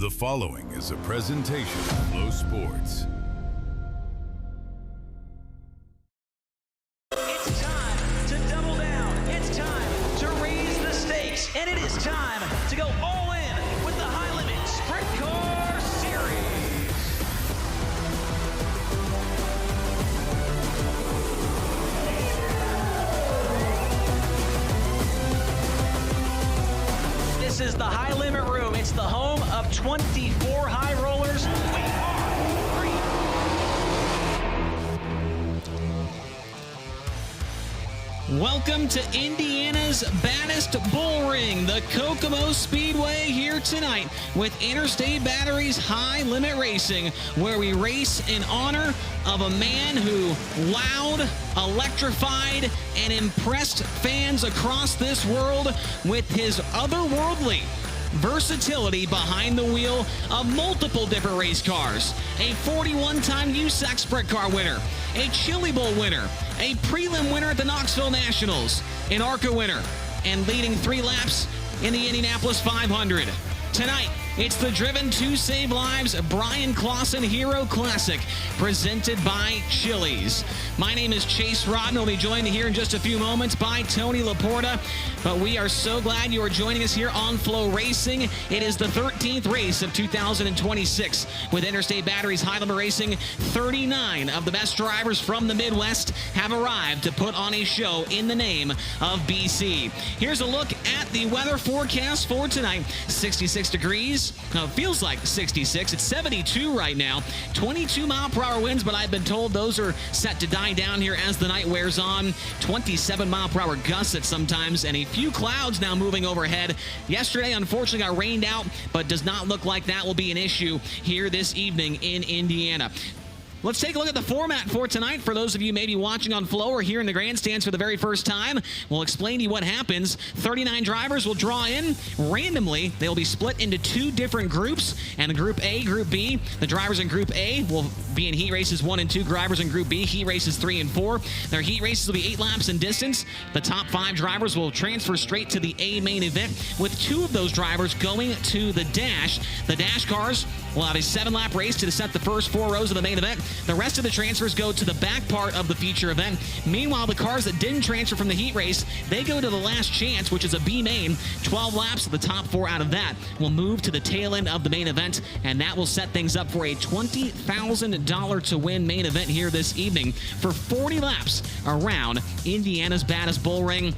The following is a presentation of Flow Sports. It's time to double down. It's time to raise the stakes. And it is time to go all in with the High Limit Sprint Car Series. This is the High Limit Room. It's the home of 24 high rollers. We are free. Welcome to Indiana's baddest bull ring, the Kokomo Speedway, here tonight with Interstate Batteries High Limit Racing, where we race in honor of a man who wowed, electrified, and impressed fans across this world with his otherworldly versatility behind the wheel of multiple different race cars. A 41-time USAC Sprint Car winner, a Chili Bowl winner, a prelim winner at the Knoxville Nationals, an ARCA winner, and leading 3 laps in the Indianapolis 500. Tonight, it's the Driven to Save Lives Bryan Clawson Hero Classic, presented by Chili's. My name is Chase Rodden. We'll be joined here in just a few moments by Tony Laporta. But we are so glad you are joining us here on FloRacing. It is the 13th race of 2026 with Interstate Batteries High Limit Racing. 39 of the best drivers from the Midwest have arrived to put on a show in the name of BC. Here's a look at the weather forecast for tonight. 66 degrees. No, it feels like 66. It's 72 right now. 22-mile-per-hour winds, but I've been told those are set to die down here as the night wears on. 27-mile-per-hour gusts at sometimes, and a few clouds now moving overhead. Yesterday, unfortunately, got rained out, but does not look like that will be an issue here this evening in Indiana. Let's take a look at the format for tonight. For those of you maybe watching on Flow or here in the grandstands for the very first time, we'll explain to you what happens. 39 drivers will draw in randomly. They'll be split into 2 different groups, and Group A, Group B. The drivers in Group A will be in heat races 1 and 2. Drivers in Group B, heat races 3 and 4. Their heat races will be 8 laps in distance. The top 5 drivers will transfer straight to the A main event, with 2 of those drivers going to the dash. The dash cars will have a 7-lap race to set the first 4 rows of the main event. The rest of the transfers go to the back part of the feature event. Meanwhile, the cars that didn't transfer from the heat race, they go to the last chance, which is a B main. 12 laps, the top 4 out of that will move to the tail end of the main event, and that will set things up for a $20,000 to win main event here this evening for 40 laps around Indiana's baddest bull ring.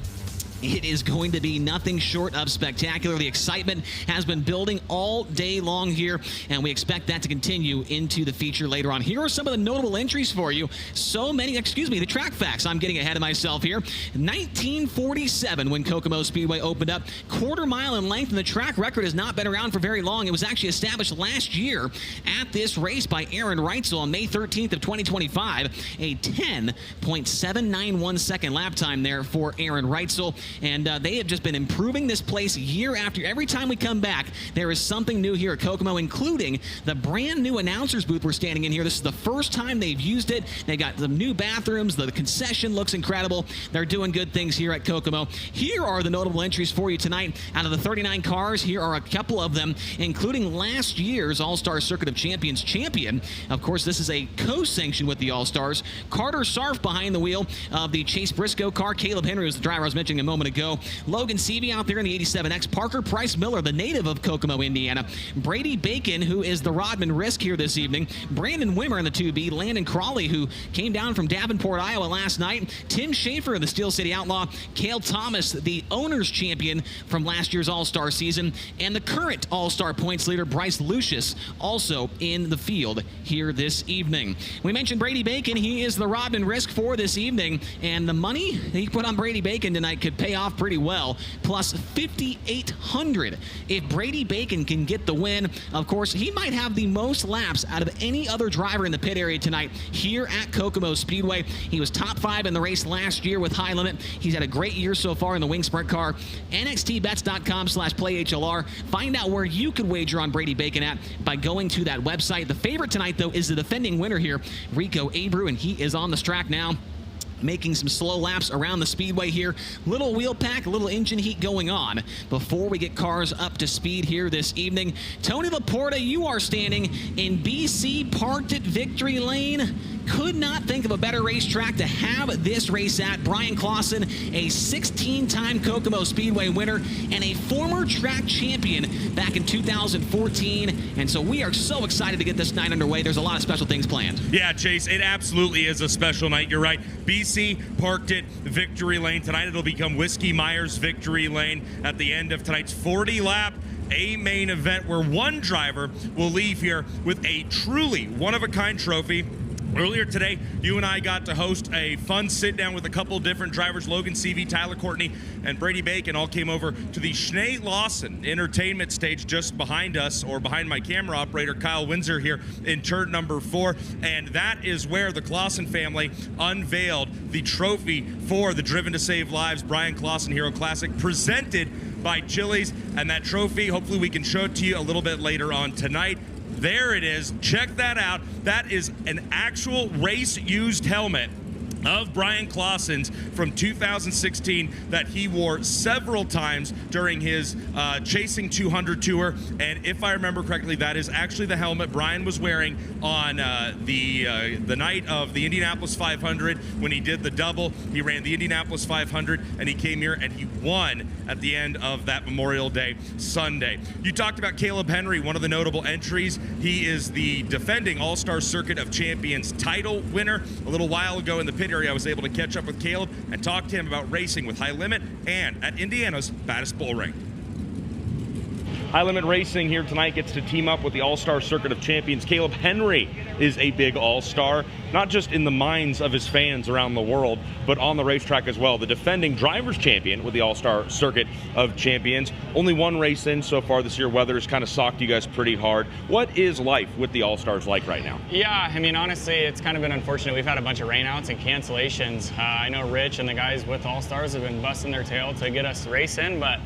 It is going to be nothing short of spectacular. The excitement has been building all day long here, and we expect that to continue into the feature later on. Here are some of the notable entries for you. The track facts. I'm getting ahead of myself here. 1947, when Kokomo Speedway opened up, 1/4 mile in length, and the track record has not been around for very long. It was actually established last year at this race by Aaron Reitzel on May 13th of 2025. A 10.791 second lap time there for Aaron Reitzel. And they have just been improving this place year after. Every time we come back, there is something new here at Kokomo, including the brand new announcers booth we're standing in here. This is the first time they've used it. They got the new bathrooms. The concession looks incredible. They're doing good things here at Kokomo. Here are the notable entries for you tonight. Out of the 39 cars, here are a couple of them, including last year's All-Star Circuit of Champions champion. Of course, this is a co-sanction with the All-Stars. Carter Sarf behind the wheel of the Chase Briscoe car. Caleb Henry was the driver I was mentioning a moment ago. Logan Seavey out there in the 87X. Parker Price Miller, the native of Kokomo, Indiana. Brady Bacon, who is the Rodman Risk here this evening. Brandon Wimmer in the 2B. Landon Crawley, who came down from Davenport, Iowa last night. Tim Schaefer, the Steel City Outlaw. Cale Thomas, the owner's champion from last year's All-Star season. And the current All-Star points leader, Bryce Lucius, also in the field here this evening. We mentioned Brady Bacon. He is the Rodman Risk for this evening. And the money he put on Brady Bacon tonight could pay off pretty well, plus $5,800 if Brady Bacon can get the win. Of course, he might have the most laps out of any other driver in the pit area tonight here at Kokomo Speedway. He was top 5 in the race last year with High Limit. He's had a great year so far in the Wing Sprint car. NXTbets.com/playhlr. Find out where you could wager on Brady Bacon at by going to that website. The favorite tonight, though, is the defending winner here, Rico Abreu, and he is on the track now. making some slow laps around the speedway here. Little wheel pack, a little engine heat going on before we get cars up to speed here this evening. Tony Laporta, you are standing in BC, parked at Victory Lane. Could not think of a better racetrack to have this race at. Bryan Clauson, a 16-time Kokomo Speedway winner and a former track champion back in 2014. And so we are so excited to get this night underway. There's a lot of special things planned. Yeah, Chase, it absolutely is a special night. You're right. BC parked at Victory Lane. Tonight it'll become Whiskey Myers Victory Lane at the end of tonight's 40-lap A main event, where one driver will leave here with a truly one-of-a-kind trophy. Earlier today, you and I got to host a fun sit-down with a couple different drivers. Logan Seavey, Tyler Courtney, and Brady Bacon all came over to the Schnee Lawson entertainment stage just behind us, or behind my camera operator, Kyle Windsor, here in turn number 4. And that is where the Clawson family unveiled the trophy for the Driven to Save Lives Bryan Clawson Hero Classic, presented by Chili's. And that trophy, hopefully we can show it to you a little bit later on tonight. There it is. Check that out. That is an actual race-used helmet of Bryan Clawson's from 2016 that he wore several times during his Chasing 200 tour. And if I remember correctly, that is actually the helmet Bryan was wearing on the night of the Indianapolis 500 when he did the double. He ran the Indianapolis 500 and he came here and he won at the end of that Memorial Day Sunday. You talked about Caleb Henry, one of the notable entries. He is the defending All-Star Circuit of Champions title winner. A little while ago in the pit area, I was able to catch up with Caleb and talk to him about racing with High Limit and at Indiana's baddest bull ring. High Limit Racing here tonight gets to team up with the All-Star Circuit of Champions. Caleb Henry is a big All-Star, not just in the minds of his fans around the world, but on the racetrack as well. The defending drivers champion with the All-Star Circuit of Champions. Only one race in so far this year. Weather's kind of socked you guys pretty hard. What is life with the All-Stars like right now? Yeah, I mean, honestly, it's kind of been unfortunate. We've had a bunch of rainouts and cancellations. I know Rich and the guys with All-Stars have been busting their tail to get us racing, but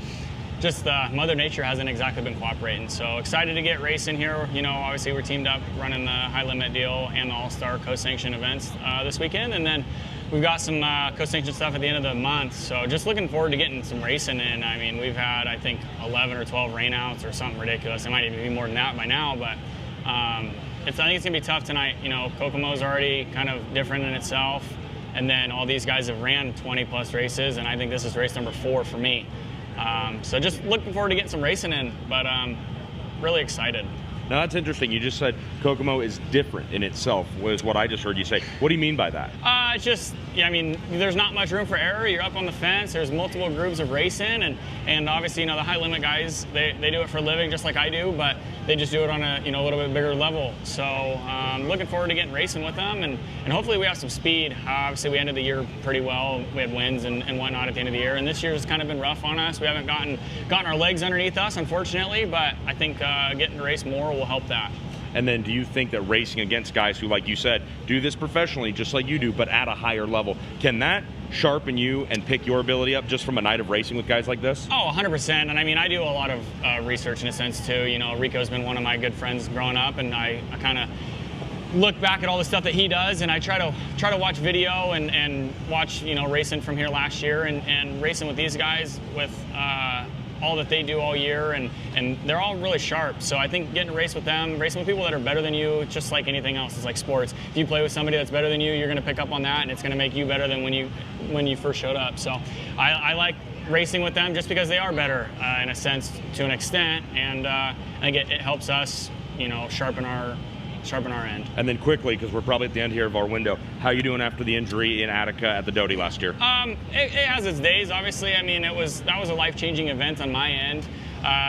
just Mother Nature hasn't exactly been cooperating. So excited to get racing here. You know, obviously we're teamed up running the High Limit deal and the All-Star co-sanctioned events this weekend. And then we've got some co-sanctioned stuff at the end of the month. So just looking forward to getting some racing in. I mean, we've had, I think, 11 or 12 rainouts or something ridiculous. It might even be more than that by now, but I think it's gonna be tough tonight. You know, Kokomo's already kind of different in itself. And then all these guys have ran 20 plus races. And I think this is race number 4 for me. So just looking forward to getting some racing in, but really excited. Now that's interesting. You just said Kokomo is different in itself, was what I just heard you say. What do you mean by that? It's just, yeah, I mean, there's not much room for error. You're up on the fence. There's multiple groups of racing, and obviously, you know, the High Limit guys, they do it for a living just like I do, but they just do it on a, you know, a little bit bigger level. So looking forward to getting racing with them, and hopefully we have some speed. Obviously, we ended the year pretty well. We had wins and whatnot at the end of the year, and this year's kind of been rough on us. We haven't gotten our legs underneath us, unfortunately, but I think getting to race more will help that. And then do you think that racing against guys who, like you said, do this professionally just like you do, but at a higher level, can that sharpen you and pick your ability up just from a night of racing with guys like this? Oh, 100%. And I mean, I do a lot of research in a sense too. You know, Rico's been one of my good friends growing up, and I kind of look back at all the stuff that he does, and I try to watch video and watch, you know, racing from here last year and racing with these guys with all that they do all year, and they're all really sharp. So I think getting to race with them, racing with people that are better than you, just like anything else, it's like sports. If you play with somebody that's better than you, you're going to pick up on that, and it's going to make you better than when you first showed up. So I like racing with them just because they are better in a sense, to an extent, and I think it helps us, you know, sharpen our end. And then quickly, because we're probably at the end here of our window, how are you doing after the injury in Attica at the Doty last year? It has its days, obviously. I mean, that was a life-changing event on my end,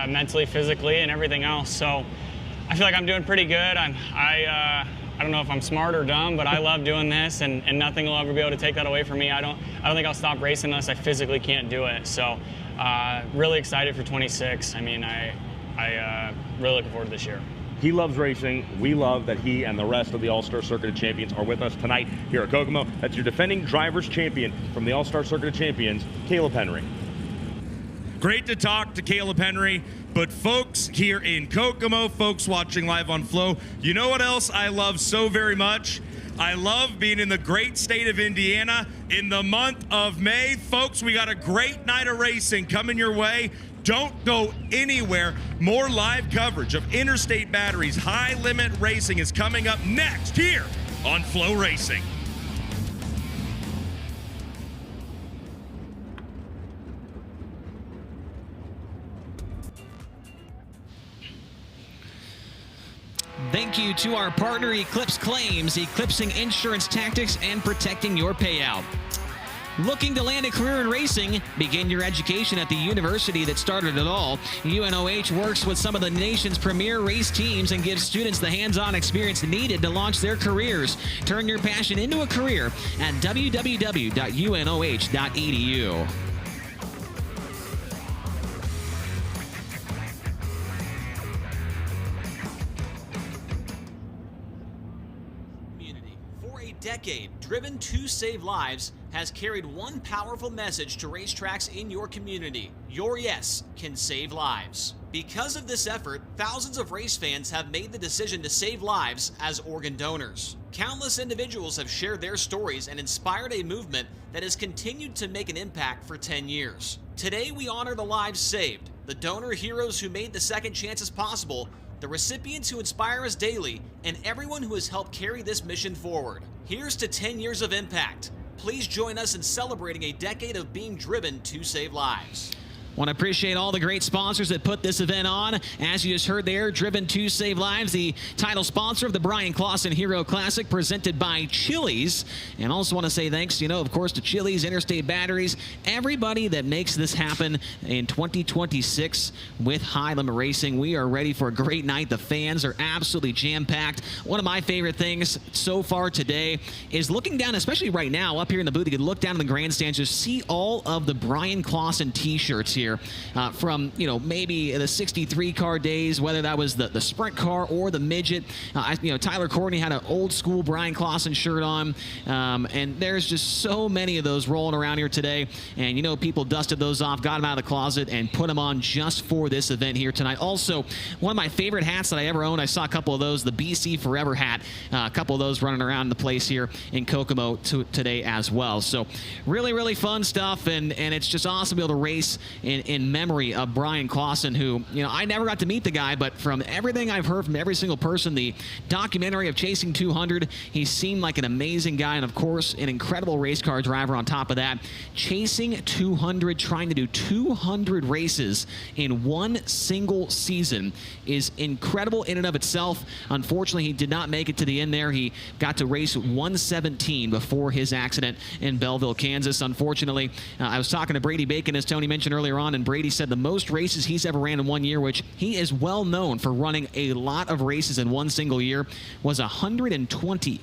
mentally, physically, and everything else. So I feel like I'm doing pretty good. I don't know if I'm smart or dumb, but I love doing this, and nothing will ever be able to take that away from me. I don't think I'll stop racing unless I physically can't do it. So really excited for 26. I mean, I really looking forward to this year. He loves racing. We love that he and the rest of the All-Star Circuit of Champions are with us tonight here at Kokomo. That's your defending drivers champion from the All-Star Circuit of Champions, Caleb Henry. Great to talk to Caleb Henry, but folks here in Kokomo, folks watching live on Flow, you know what else I love so very much? I love being in the great state of Indiana in the month of May. Folks, we got a great night of racing coming your way. Don't go anywhere. More live coverage of Interstate Batteries High Limit Racing is coming up next here on FloRacing. Thank you to our partner Eclipse Claims, eclipsing insurance tactics and protecting your payout. Looking to land a career in racing? Begin your education at the university that started it all. UNOH works with some of the nation's premier race teams and gives students the hands-on experience needed to launch their careers. Turn your passion into a career at www.unoh.edu. For a decade, Driven to Save Lives has carried one powerful message to racetracks in your community. Your yes can save lives. Because of this effort, thousands of race fans have made the decision to save lives as organ donors. Countless individuals have shared their stories and inspired a movement that has continued to make an impact for 10 years. Today, we honor the lives saved, the donor heroes who made the second chances possible, the recipients who inspire us daily, and everyone who has helped carry this mission forward. Here's to 10 years of impact. Please join us in celebrating a decade of being driven to save lives. Want to appreciate all the great sponsors that put this event on. As you just heard there, Driven to Save Lives, the title sponsor of the Bryan Clawson Hero Classic, presented by Chili's. And also want to say thanks, of course, to Chili's, Interstate Batteries, everybody that makes this happen in 2026 with High Limit Racing. We are ready for a great night. The fans are absolutely jam-packed. One of my favorite things so far today is looking down, especially right now, up here in the booth, you can look down in the grandstands, just see all of the Bryan Clawson t-shirts here. From maybe the 63 car days, whether that was the sprint car or the midget. Tyler Courtney had an old school Bryan Clawson shirt on, and there's just so many of those rolling around here today. And people dusted those off, got them out of the closet, and put them on just for this event here tonight. Also, one of my favorite hats that I ever owned, I saw a couple of those, the BC Forever hat, a couple of those running around the place here in Kokomo today as well. So really, really fun stuff, and it's just awesome to be able to race in memory of Bryan Clawson, who, I never got to meet the guy, but from everything I've heard from every single person, the documentary of Chasing 200, he seemed like an amazing guy, and of course, an incredible race car driver on top of that. Chasing 200, trying to do 200 races in one single season is incredible in and of itself. Unfortunately, he did not make it to the end there. He got to race 117 before his accident in Belleville, Kansas. Unfortunately, I was talking to Brady Bacon, as Tony mentioned earlier on, and Brady said the most races he's ever ran in 1 year, which he is well known for running a lot of races in one single year, was 120.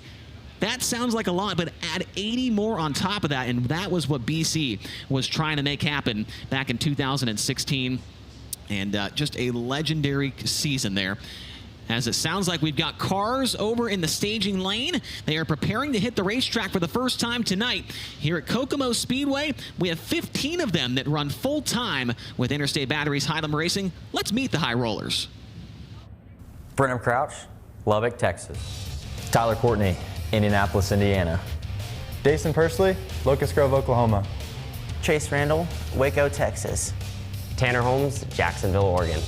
That sounds like a lot, but add 80 more on top of that, and that was what BC was trying to make happen back in 2016. And just a legendary season there. As it sounds like we've got cars over in the staging lane. They are preparing to hit the racetrack for the first time tonight. Here at Kokomo Speedway, we have 15 of them that run full-time with Interstate Batteries High Limit Racing. Let's meet the high rollers. Brenham Crouch, Lubbock, Texas. Tyler Courtney, Indianapolis, Indiana. Jason Persley, Locust Grove, Oklahoma. Chase Randall, Waco, Texas. Tanner Holmes, Jacksonville, Oregon.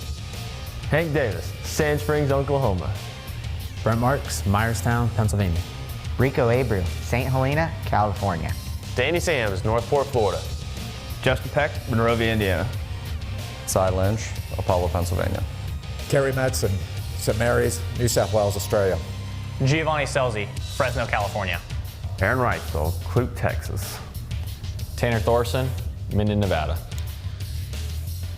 Hank Davis, Sand Springs, Oklahoma. Brent Marks, Myerstown, Pennsylvania. Rico Abreu, St. Helena, California. Danny Sams, Northport, Florida. Justin Peck, Monrovia, Indiana. Cy Lynch, Apollo, Pennsylvania. Kerry Madsen, St. Mary's, New South Wales, Australia. Giovanni Selzy, Fresno, California. Aaron Wrightsville, Clute, Texas. Tanner Thorson, Minden, Nevada.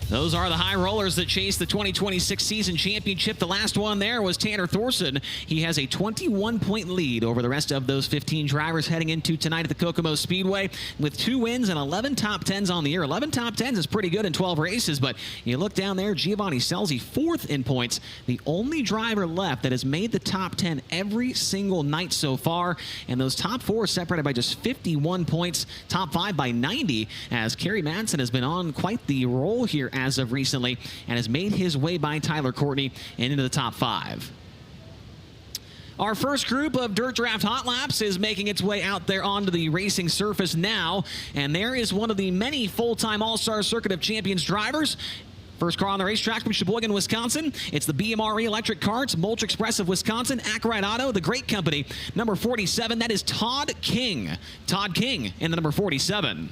Those are the high rollers that chased the 2026 season championship. The last one there was Tanner Thorson. He has a 21-point lead over the rest of those 15 drivers heading into tonight at the Kokomo Speedway with 2 wins and 11 top 10s on the year. 11 top 10s is pretty good in 12 races, but you look down there, Giovanni Selzy, 4th in points, the only driver left that has made the top 10 every single night so far, and those top 4 separated by just 51 points, top 5 by 90, as Kerry Madsen has been on quite the roll here as of recently and has made his way by Tyler Courtney and into the top 5. Our first group of Dirt Draft Hot Laps is making its way out there onto the racing surface now, and there is one of the many full-time All-Star Circuit of Champions drivers. First car on the racetrack from Sheboygan, Wisconsin. It's the BMRE Electric Karts, Mulch Express of Wisconsin, Ackright Auto, the great company. Number 47, that is Todd King. Todd King in the number 47.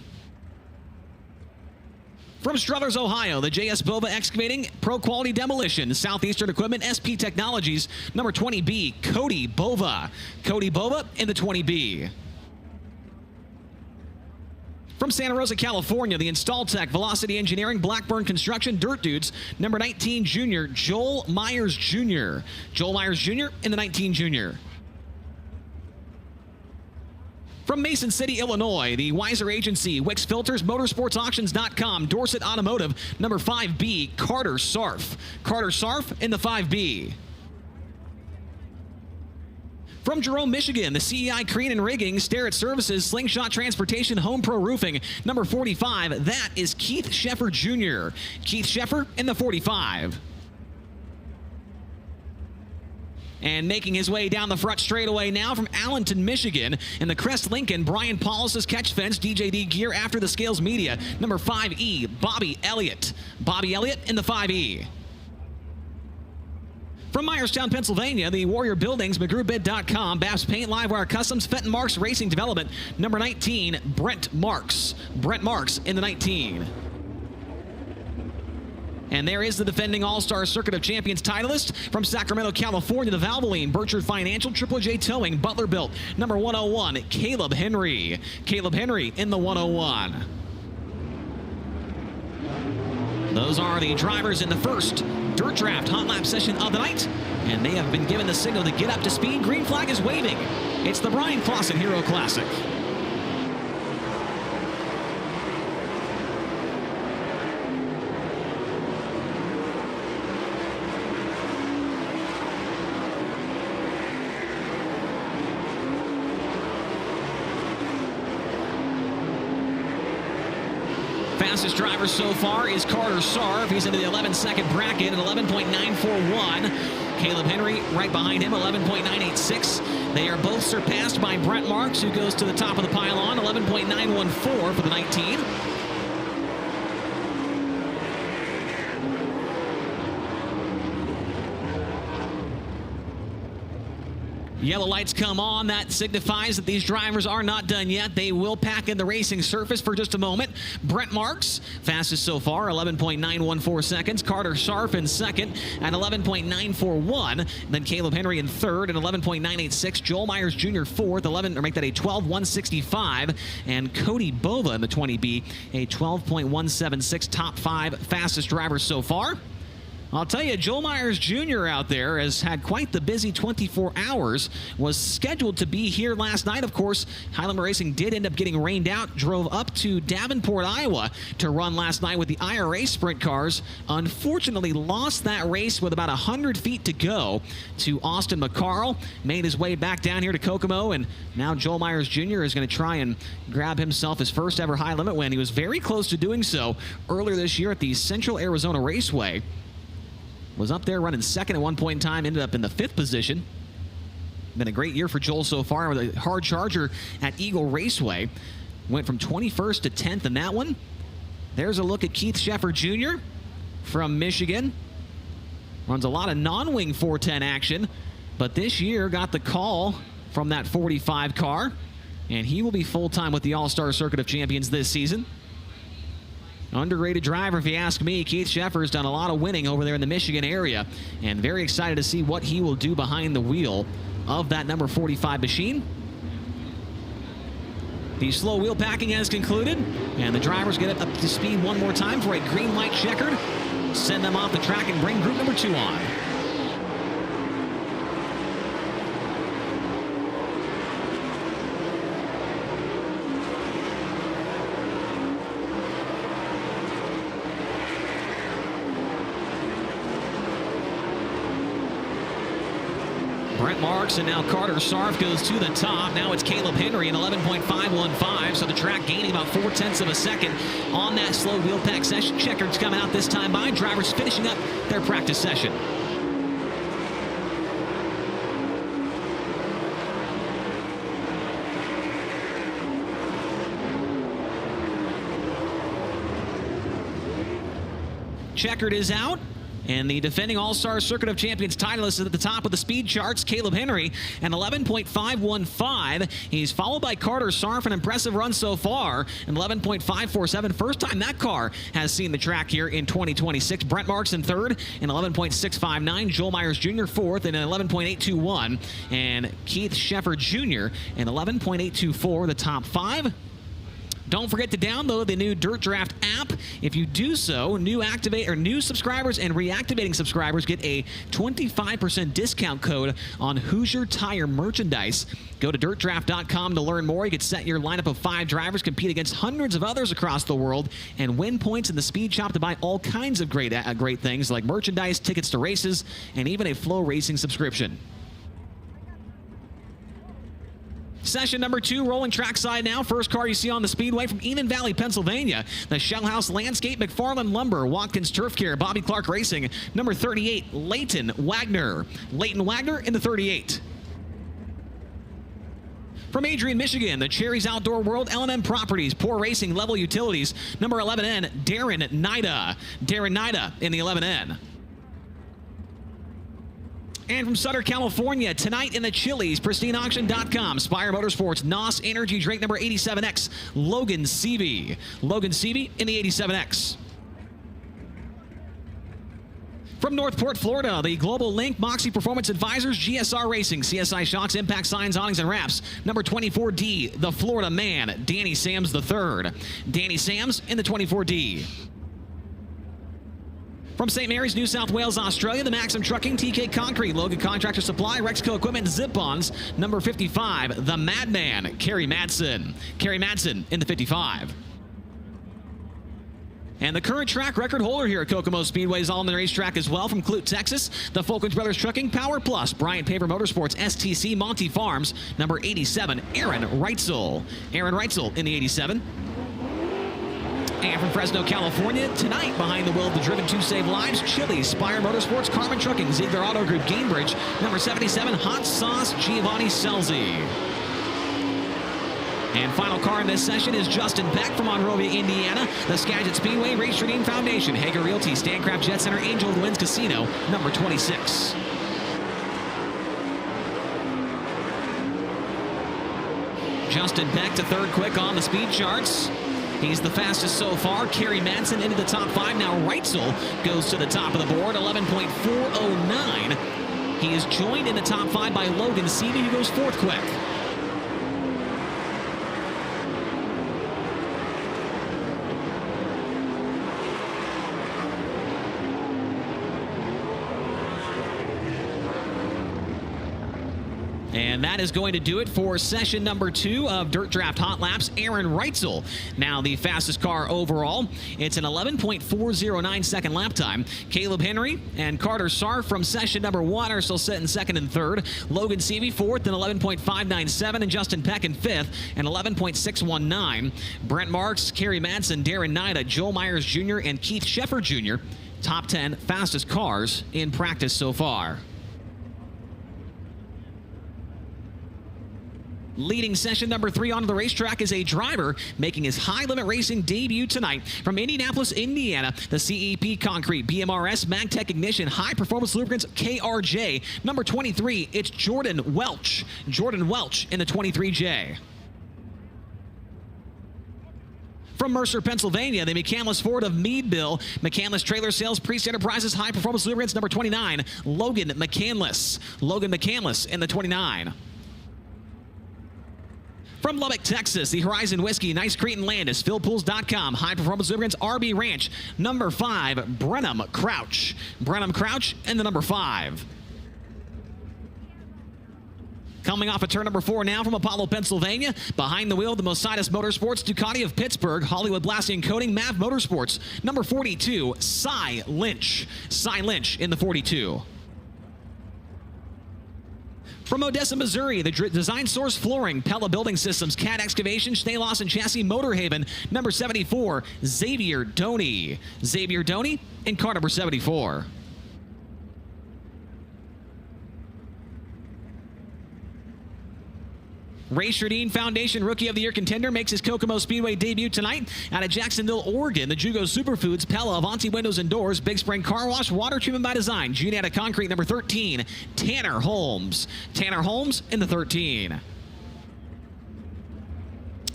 From Struthers, Ohio, the JS Bova Excavating, Pro Quality Demolition, Southeastern Equipment, SP Technologies, number 20B, Cody Bova. Cody Bova in the 20B. From Santa Rosa, California, the Install Tech, Velocity Engineering, Blackburn Construction, Dirt Dudes, number 19 Junior, Joel Myers Jr. Joel Myers Jr. in the 19 Junior. From Mason City, Illinois, the Weiser Agency, Wix Filters, Motorsportsauctions.com, Dorset Automotive, number 5B, Carter Sarf. Carter Sarf in the 5B. From Jerome, Michigan, the CEI Crane and Rigging, Starrett Services, Slingshot Transportation, Home Pro Roofing, number 45, that is Keith Sheffer Jr. Keith Sheffer in the 45. And making his way down the front straightaway now from Allenton, Michigan, in the Crest Lincoln, Brian Paulus' Catch Fence, DJD Gear After the Scales Media, number 5E, Bobby Elliott. Bobby Elliott in the 5E. From Myerstown, Pennsylvania, the Warrior Buildings, McGrewBid.com, Bass Paint, Livewire Customs, Fenton Marks Racing Development, number 19, Brent Marks. Brent Marks in the 19. And there is the defending All-Star Circuit of Champions titleist from Sacramento, California, the Valvoline, Burchard Financial, Triple J Towing, Butler Built, number 101, Caleb Henry. Caleb Henry in the 101. Those are the drivers in the first Dirt Draft Hot Lap session of the night, and they have been given the signal to get up to speed. Green flag is waving. It's the Bryan Clauson Hero Classic. Fastest driver so far is Carter Sarf. He's into the 11-second bracket at 11.941. Caleb Henry right behind him, 11.986. They are both surpassed by Brent Marks, who goes to the top of the pylon, 11.914 for the 19. Yellow lights come on. That signifies that these drivers are not done yet. They will pack in the racing surface for just a moment. Brent Marks, fastest so far, 11.914 seconds. Carter Sarf in second at 11.941. Then Caleb Henry in third at 11.986. Joel Myers Jr. fourth, make that a 12.165. And Cody Bova in the 20B, a 12.176. Top five fastest drivers so far. I'll tell you, Joel Myers Jr. out there has had quite the busy 24 hours. Was scheduled to be here last night. Of course, High-Limit Racing did end up getting rained out. Drove up to Davenport, Iowa to run last night with the IRA sprint cars. Unfortunately, lost that race with about 100 feet to go to Austin McCarl. Made his way back down here to Kokomo, and now Joel Myers Jr. is going to try and grab himself his first ever High-Limit win. He was very close to doing so earlier this year at the Central Arizona Raceway. Was up there running second at one point in time, ended up in the 5th position. Been a great year for Joel so far with a hard charger at Eagle Raceway. Went from 21st to 10th in that one. There's a look at Keith Sheffer Jr. from Michigan. Runs a lot of non-wing 410 action, but this year got the call from that 45 car, and he will be full-time with the All-Star Circuit of Champions this season. Underrated driver, if you ask me. Keith Sheffer has done a lot of winning over there in the Michigan area, and very excited to see what he will do behind the wheel of that number 45 machine. The slow wheel packing has concluded, and the drivers get up to speed one more time for a green light checkered. Send them off the track and bring group number 2 on. Brent Marks and now Carter Sarf goes to the top. Now it's Caleb Henry in 11.515, so the track gaining about 0.4 of a second on that slow wheel pack session. Checkered's coming out this time by. Drivers finishing up their practice session. checkered is out. And the defending All-Star Circuit of Champions titleist is at the top of the speed charts, Caleb Henry, and 11.515. He's followed by Carter Sarf, an impressive run so far, and 11.547. First time that car has seen the track here in 2026. Brent Marks in third, and 11.659. Joel Myers Jr. fourth, and 11.821. And Keith Sheffer Jr. and 11.824, the top five. Don't forget to download the new Dirt Draft app. If you do so, new subscribers and reactivating subscribers get a 25% discount code on Hoosier Tire merchandise. Go to dirtdraft.com to learn more. You can set your lineup of 5 drivers, compete against hundreds of others across the world, and win points in the Speed Shop to buy all kinds of great things like merchandise, tickets to races, and even a FloRacing subscription. Session number 2, rolling trackside now. First car you see on the speedway from Enon Valley, Pennsylvania. The Shell House Landscape, McFarland Lumber, Watkins Turf Care, Bobby Clark Racing. Number 38, Leighton Wagner. Leighton Wagner in the 38. From Adrian, Michigan, the Cherries Outdoor World, L&M Properties, Poor Racing, Level Utilities. Number 11N, Darren Nida. Darren Nida in the 11N. And from Sutter, California, tonight in the Chili's, pristineauction.com, Spire Motorsports, NOS Energy Drink number 87X, Logan Seavey. Logan Seavey in the 87X. From Northport, Florida, the Global Link Moxie Performance Advisors, GSR Racing, CSI Shocks, Impact Signs, Awnings, and Wraps. Number 24D, the Florida Man, Danny Sams III. Danny Sams in the 24D. From St. Mary's, New South Wales, Australia, the Maxim Trucking, TK Concrete, Logan Contractor Supply, Rexco Equipment, Zip-Ons. Number 55, the Madman, Kerry Madsen. Kerry Madsen in the 55. And the current track record holder here at Kokomo Speedway is on the racetrack as well. From Clute, Texas, the Falklands Brothers Trucking, Power Plus, Bryan Paver Motorsports, STC, Monty Farms. Number 87, Aaron Reitzel. Aaron Reitzel in the 87. And from Fresno, California, tonight behind the wheel of the Driven to Save Lives, Chili's, Spire Motorsports, Carmen Trucking, Ziegler Auto Group, Gainbridge. Number 77, Hot Sauce, Giovanni Selzy. And final car in this session is Justin Peck from Monrovia, Indiana. The Skagit Speedway, Race Redeem Foundation, Hager Realty, Stancraft Jet Center, Angel of the Winds Casino, number 26. Justin Peck to third quick on the speed charts. He's the fastest so far. Kerry Madsen into the top 5. Now Reitzel goes to the top of the board, 11.409. He is joined in the top 5 by Logan Seavey, who goes fourth quick. And that is going to do it for session number 2 of Dirt Draft Hot Laps. Aaron Reitzel, now the fastest car overall. It's an 11.409 second lap time. Caleb Henry and Carter Sarf from session number 1 are still sitting second and third. Logan Seavey fourth and 11.597, and Justin Peck in fifth and 11.619. Brent Marks, Kerry Madsen, Darren Nida, Joel Myers Jr., and Keith Sheffer Jr. Top 10 fastest cars in practice so far. Leading session number 3 onto the racetrack is a driver making his high-limit racing debut tonight. From Indianapolis, Indiana, the CEP Concrete, BMRS, MagTech Ignition, High Performance Lubricants, KRJ. Number 23, it's Jordan Welch. Jordan Welch in the 23J. From Mercer, Pennsylvania, the McCandless Ford of Meadville, McCandless Trailer Sales, Priest Enterprises, High Performance Lubricants, number 29, Logan McCandless. Logan McCandless in the 29. From Lubbock, Texas, the Horizon Whiskey, Nice Cretan Landis, PhilPools.com, High Performance Lubricants, RB Ranch, number 5, Brenham Crouch. Brenham Crouch in the number 5. Coming off of turn number 4 now from Apollo, Pennsylvania, behind the wheel of the Mositas Motorsports, Ducati of Pittsburgh, Hollywood Blasting and Coating, MAV Motorsports, number 42, Cy Lynch. Cy Lynch in the 42. From Odessa, Missouri, the Design Source Flooring, Pella Building Systems, CAT Excavation, Stay-Lawson Chassis, Motorhaven, number 74, Xavier Doney. Xavier Doney in car number 74. Race Radine Foundation Rookie of the Year contender makes his Kokomo Speedway debut tonight out of Jacksonville, Oregon. The Jugo Superfoods, Pella, Avanti Windows and Doors, Big Spring Car Wash, Water Treatment by Design, Gianetta Concrete, number 13, Tanner Holmes. Tanner Holmes in the 13.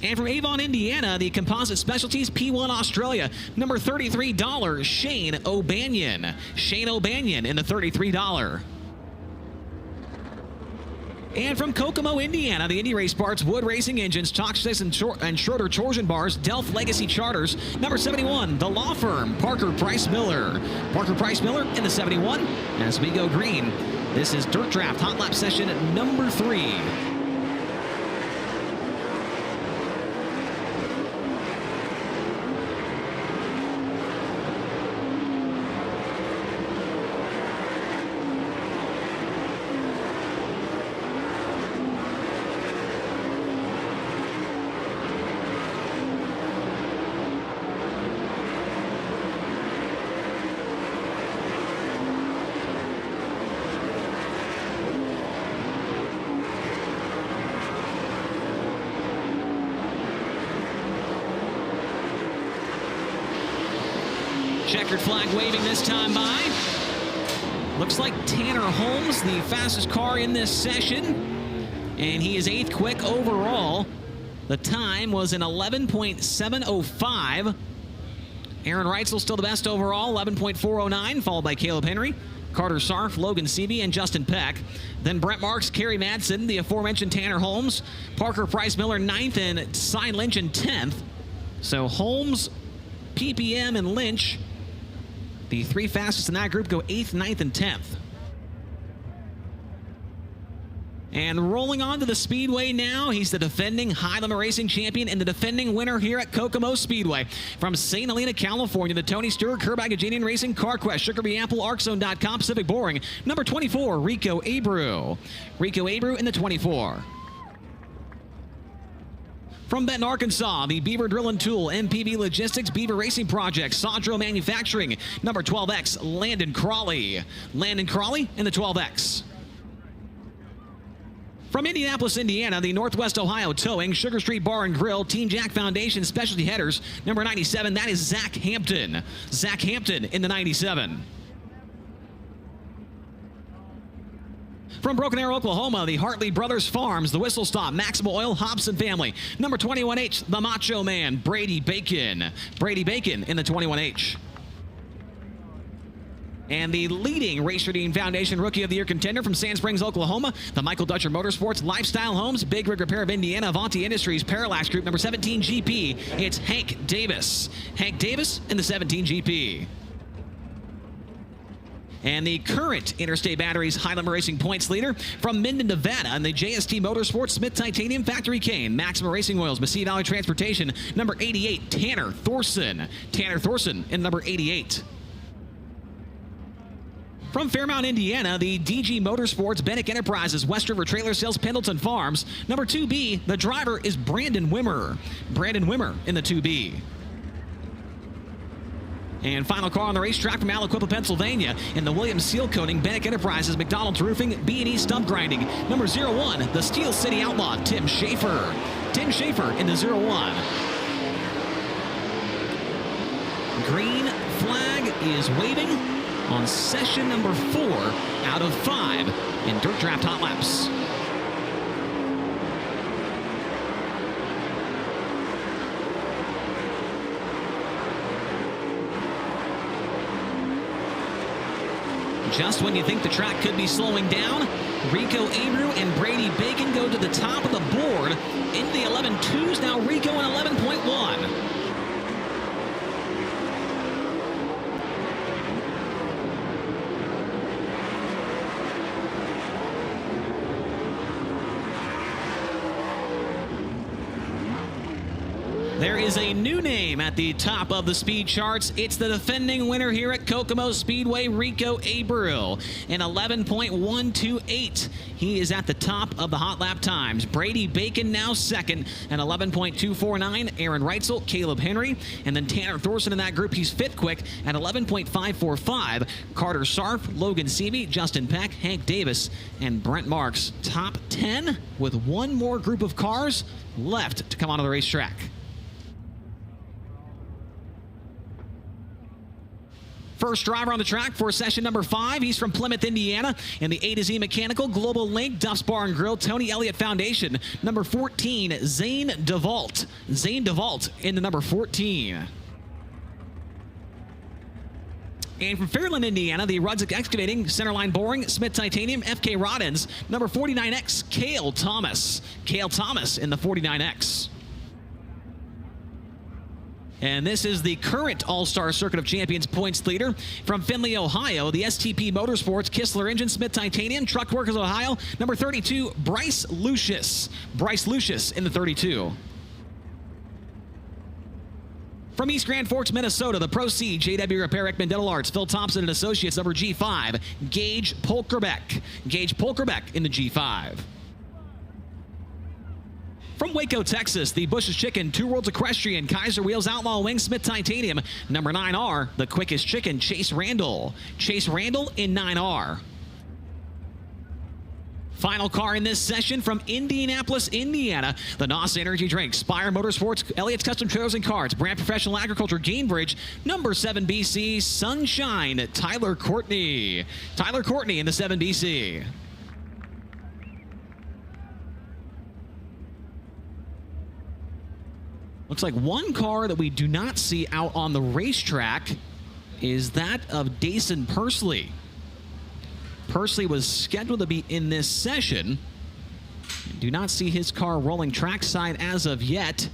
And from Avon, Indiana, the Composite Specialties P1 Australia, number $33, Shane O'Banion. Shane O'Banion in the $33. And from Kokomo, Indiana, the Indy Race Parts, Wood Racing Engines, Toksvig and Schroeder Torsion Bars, Delft Legacy Charters, number 71, the law firm, Parker Price Miller. Parker Price Miller in the 71. As we go green, this is Dirt Draft Hot Lap Session number 3. Checkered flag waving this time by. Looks like Tanner Holmes, the fastest car in this session. And he is 8th quick overall. The time was an 11.705. Aaron Reitzel still the best overall, 11.409, followed by Caleb Henry, Carter Sarf, Logan Seavey, and Justin Peck. Then Brent Marks, Kerry Madsen, the aforementioned Tanner Holmes, Parker Price Miller 9th, and Cy Lynch in 10th. So Holmes, PPM, and Lynch, the 3 fastest in that group, go 8th, 9th, and 10th. And rolling on to the Speedway now, he's the defending High Limit Racing champion and the defending winner here at Kokomo Speedway. From St. Helena, California, the Tony Stewart, Kerbagajanian Racing, CarQuest, Sugar Bee Apple, ArcZone.com, Pacific Boring, number 24, Rico Abreu. Rico Abreu in the 24. From Benton, Arkansas, the Beaver Drill and Tool, MPV Logistics, Beaver Racing Project, Sawdrill Manufacturing, number 12X, Landon Crawley. Landon Crawley in the 12X. From Indianapolis, Indiana, the Northwest Ohio Towing, Sugar Street Bar and Grill, Team Jack Foundation Specialty Headers, number 97, that is Zach Hampton. Zach Hampton in the 97. From Broken Arrow, Oklahoma, the Hartley Brothers Farms, the Whistle Stop, Maximum Oil, Hobson Family. Number 21H, the Macho Man, Brady Bacon. Brady Bacon in the 21H. And the leading Race Radine Foundation Rookie of the Year contender from Sand Springs, Oklahoma, the Michael Dutcher Motorsports, Lifestyle Homes, Big Rig Repair of Indiana, Avanti Industries, Parallax Group, number 17 GP. It's Hank Davis. Hank Davis in the 17 GP. And the current Interstate Batteries High Limit Racing points leader from Minden, Nevada, and the JST Motorsports Smith Titanium Factory Cane, Maximum Racing Oils, Mesilla Valley Transportation, number 88, Tanner Thorson. Tanner Thorson in number 88. From Fairmount, Indiana, the DG Motorsports, Bennick Enterprises, West River Trailer Sales, Pendleton Farms, number 2B, the driver is Brandon Wimmer. Brandon Wimmer in the 2B. And final car on the racetrack from Aliquippa, Pennsylvania, in the Williams Seal Coating, Bennick Enterprises, McDonald's Roofing, B&E Stump Grinding. Number 01, the Steel City Outlaw, Tim Schaefer. Tim Schaefer in the 01. Green flag is waving on session number 4 out of 5 in Dirt Draft Hot Laps. Just when you think the track could be slowing down, Rico Abreu and Brady Bacon go to the top of the board into the 11.2s. Now Rico in 11.1. There is a new name at the top of the speed charts. It's the defending winner here at Kokomo Speedway, Rico Abreu, in 11.128. He is at the top of the hot lap times. Brady Bacon now second at 11.249. Aaron Reitzel, Caleb Henry, and then Tanner Thorson in that group. He's fifth quick at 11.545. Carter Sarf, Logan Seavey, Justin Peck, Hank Davis, and Brent Marks. Top 10 with one more group of cars left to come onto the racetrack. First driver on the track for session number 5. He's from Plymouth, Indiana, in the A to Z Mechanical, Global Link, Duff's Bar and Grill, Tony Elliott Foundation. Number 14, Zane DeVault. Zane DeVault in the number 14. And from Fairland, Indiana, the Rudzik Excavating, Centerline Boring, Smith Titanium, FK Roddens, number 49X, Cale Thomas. Cale Thomas in the 49X. And this is the current All-Star Circuit of Champions points leader from Findlay, Ohio, the STP Motorsports, Kistler Engine, Smith Titanium, Truck Workers, Ohio, number 32, Bryce Lucius. Bryce Lucius in the 32. From East Grand Forks, Minnesota, the Pro C, JW Repair, Ekman Dental Arts, Phil Thompson and Associates, number G5, Gage Polkerbeck. Gage Polkerbeck in the G5. From Waco, Texas, the Bush's Chicken, Two Worlds Equestrian, Kaiser Wheels, Outlaw Wing, Smith Titanium, number 9R, the Quickest Chicken, Chase Randall. Chase Randall in 9R. Final car in this session from Indianapolis, Indiana, the NOS Energy Drink, Spire Motorsports, Elliott's Custom Trailers and Cards, Brand Professional Agriculture, Gainbridge, number 7 BC, Sunshine, Tyler Courtney. Tyler Courtney in the 7 BC. Looks like one car that we do not see out on the racetrack is that of Dason Pursley. Pursley was scheduled to be in this session. Do not see his car rolling trackside as of yet.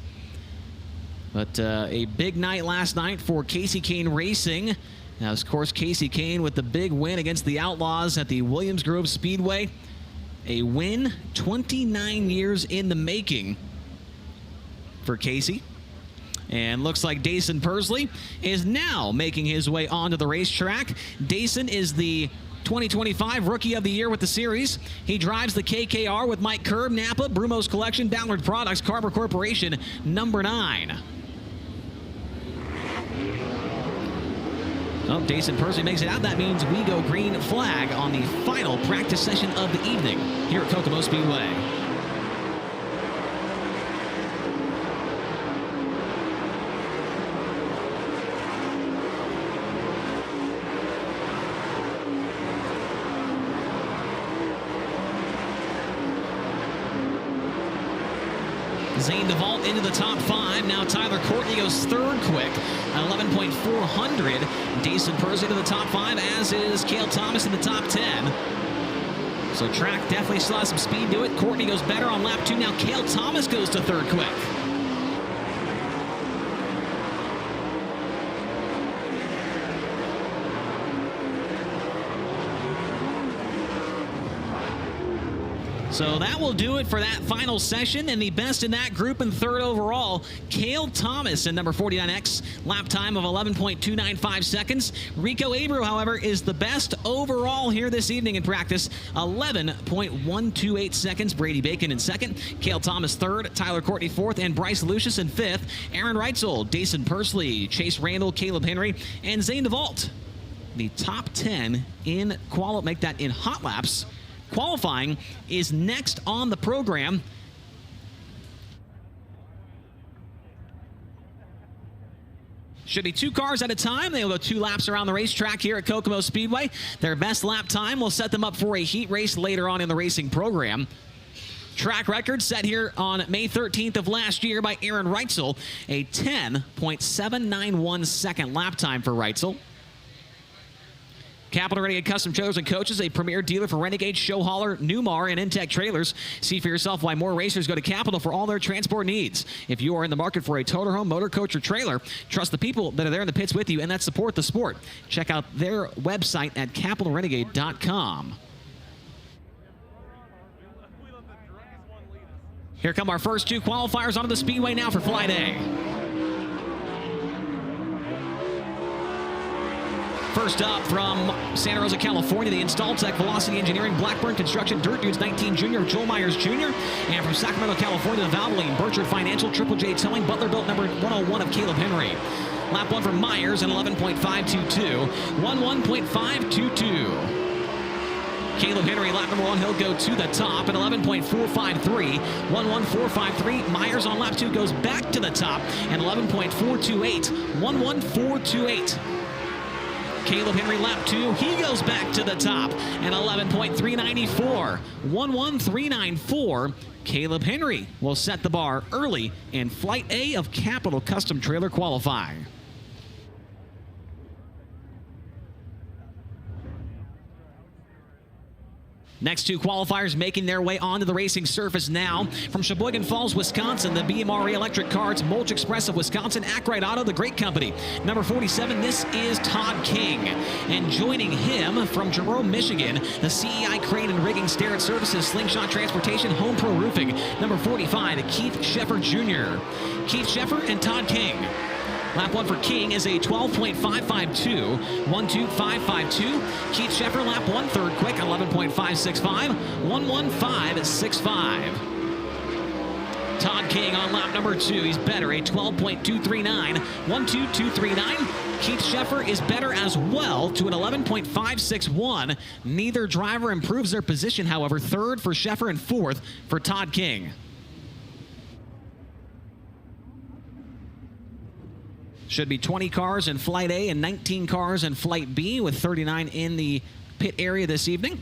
But a big night last night for Casey Kane Racing. Now, of course, Casey Kane with the big win against the Outlaws at the Williams Grove Speedway. A win 29 years in the making for Casey. And looks like Dason Pursley is now making his way onto the racetrack. Dason is the 2025 Rookie of the Year with the series. He drives the KKR with Mike Curb, Napa, Brumos Collection, Ballard Products, Carver Corporation, number 9. Oh, Dason Pursley makes it out. That means we go green flag on the final practice session of the evening here at Kokomo Speedway. Zane DeVault into the top 5. Now Tyler Courtney goes third quick at 11.400. Dason Pursley to the top 5, as is Cale Thomas in the top 10. So track definitely still has some speed to it. Courtney goes better on lap 2. Now Cale Thomas goes to third quick. So that will do it for that final session, and the best in that group and third overall, Cale Thomas in number 49X, lap time of 11.295 seconds. Rico Abreu, however, is the best overall here this evening in practice, 11.128 seconds. Brady Bacon in second, Cale Thomas third, Tyler Courtney fourth, and Bryce Lucius in fifth. Aaron Reitzel, Dason Pursley, Chase Randall, Caleb Henry, and Zane DeVault. The top 10 in make that in hot laps. Qualifying is next on the program. Should be 2 cars at a time. They'll go 2 laps around the racetrack here at Kokomo Speedway. Their best lap time will set them up for a heat race later on in the racing program. Track record set here on May 13th of last year by Aaron Reitzel, a 10.791 second lap time for Reitzel. Capital Renegade Custom Trailers and Coaches, a premier dealer for Renegade, Show Hauler, Newmar, and Intech trailers. See for yourself why more racers go to Capital for all their transport needs. If you are in the market for a motorhome, motor coach, or trailer, trust the people that are there in the pits with you and that support the sport. Check out their website at capitalrenegade.com. Here come our first two qualifiers onto the speedway now for Flight A. First up from Santa Rosa, California, the Install Tech, Velocity Engineering, Blackburn Construction, Dirt Dudes 19 Jr., Joel Myers Jr., and from Sacramento, California, the Valvoline, Burchard Financial, Triple J Towing, Butler Built number 101 of Caleb Henry. Lap 1 for Myers, an 11.522, 11.522. Caleb Henry, lap number 1, he'll go to the top at 11.453, 11.453. Myers on lap 2 goes back to the top at 11.428, 11.428. Caleb Henry, lap 2, he goes back to the top at 11.394, 11.394. Caleb Henry will set the bar early in Flight A of Capital Custom Trailer Qualifying. Next two qualifiers making their way onto the racing surface now. From Sheboygan Falls, Wisconsin, the BMRE Electric Carts, Mulch Express of Wisconsin, Ackright Auto, the great company. Number 47, this is Todd King. And joining him from Jerome, Michigan, the CEI Crane and Rigging, Starrett Services, Slingshot Transportation, Home Pro Roofing. Number 45, Keith Sheffer Jr. Keith Sheffer and Todd King. Lap 1 for King is a 12.552, 12.552. Keith Sheffer, lap 1, third quick, 11.565, 11.565. Todd King on lap number 2, he's better, a 12.239, 12.239. Keith Sheffer is better as well to an 11.561. Neither driver improves their position, however, third for Sheffer and fourth for Todd King. Should be 20 cars in Flight A and 19 cars in Flight B, with 39 in the pit area this evening.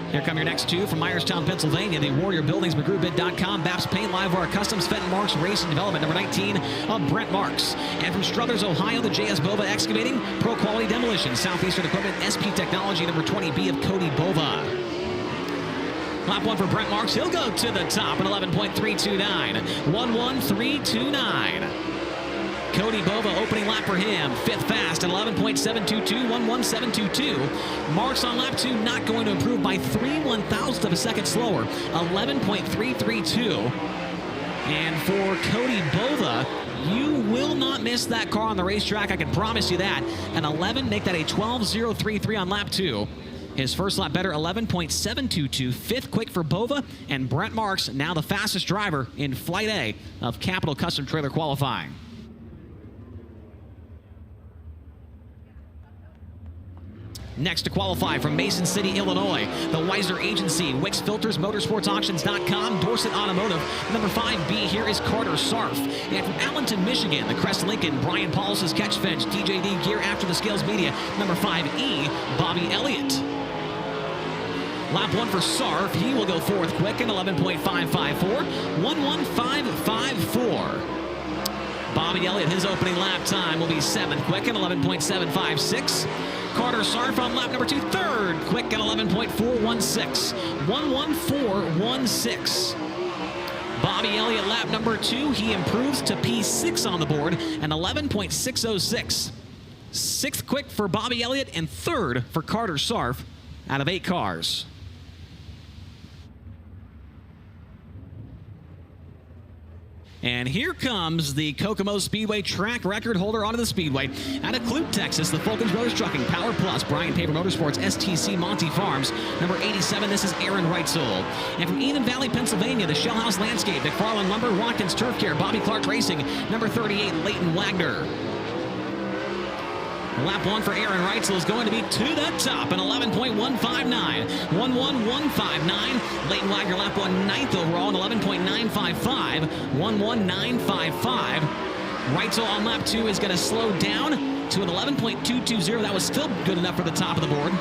Here come your next two from Myerstown, Pennsylvania, the Warrior Buildings, McGrewBid.com, Baps Paint, Livewire Customs, Fenton Marks Racing Development, number 19 of Brent Marks. And from Struthers, Ohio, the JS Bova Excavating, Pro Quality Demolition, Southeastern Equipment, SP Technology, number 20B of Cody Bova. Lap 1 for Brent Marks, he'll go to the top at 11.329, 11.329. Cody Bova opening lap for him, fifth fast at 11.722, 11.722. Marks on lap 2 not going to improve by 3/1000th of a second slower, 11.332. And for Cody Bova, you will not miss that car on the racetrack, I can promise you that. An 11, make that a 12.033 on lap 2. His first lap better, 11.722. Fifth quick for Bova, and Brent Marks, now the fastest driver in Flight A of Capital Custom Trailer Qualifying. Next to qualify from Mason City, Illinois, the Weiser Agency, Wix Filters, MotorsportsAuctions.com, Dorset Automotive. Number 5B here is Carter Sarf. And from Allenton, Michigan, the Crest Lincoln, Brian Paulus' Catch Fence, DJD Gear After the Scales Media. Number 5E, Bobby Elliott. Lap 1 for Sarf, he will go fourth quick in 11.554, 11.554. Bobby Elliott, his opening lap time will be seventh quick in 11.756. Carter Sarf on lap number 2, third quick at 11.416, 11.416. Bobby Elliott, lap number 2, he improves to P6 on the board, and 11.606. Sixth quick for Bobby Elliott and third for Carter Sarf out of 8 cars. And here comes the Kokomo Speedway track record holder onto the speedway. Out of Clute, Texas, the Fulkins Brothers Trucking, Power Plus, Bryan Paper Motorsports, STC Monty Farms. Number 87, this is Aaron Reitzel. And from Eden Valley, Pennsylvania, the Shell House Landscape, McFarland Lumber, Watkins Turf Care, Bobby Clark Racing. Number 38, Leighton Wagner. Lap 1 for Aaron Reitzel is going to be to the top, an 11.159, 11.159. Leighton Wagner, lap 1, ninth overall, an 11.955, 11.955. Reitzel on lap 2 is going to slow down to an 11.220. That was still good enough for the top of the board.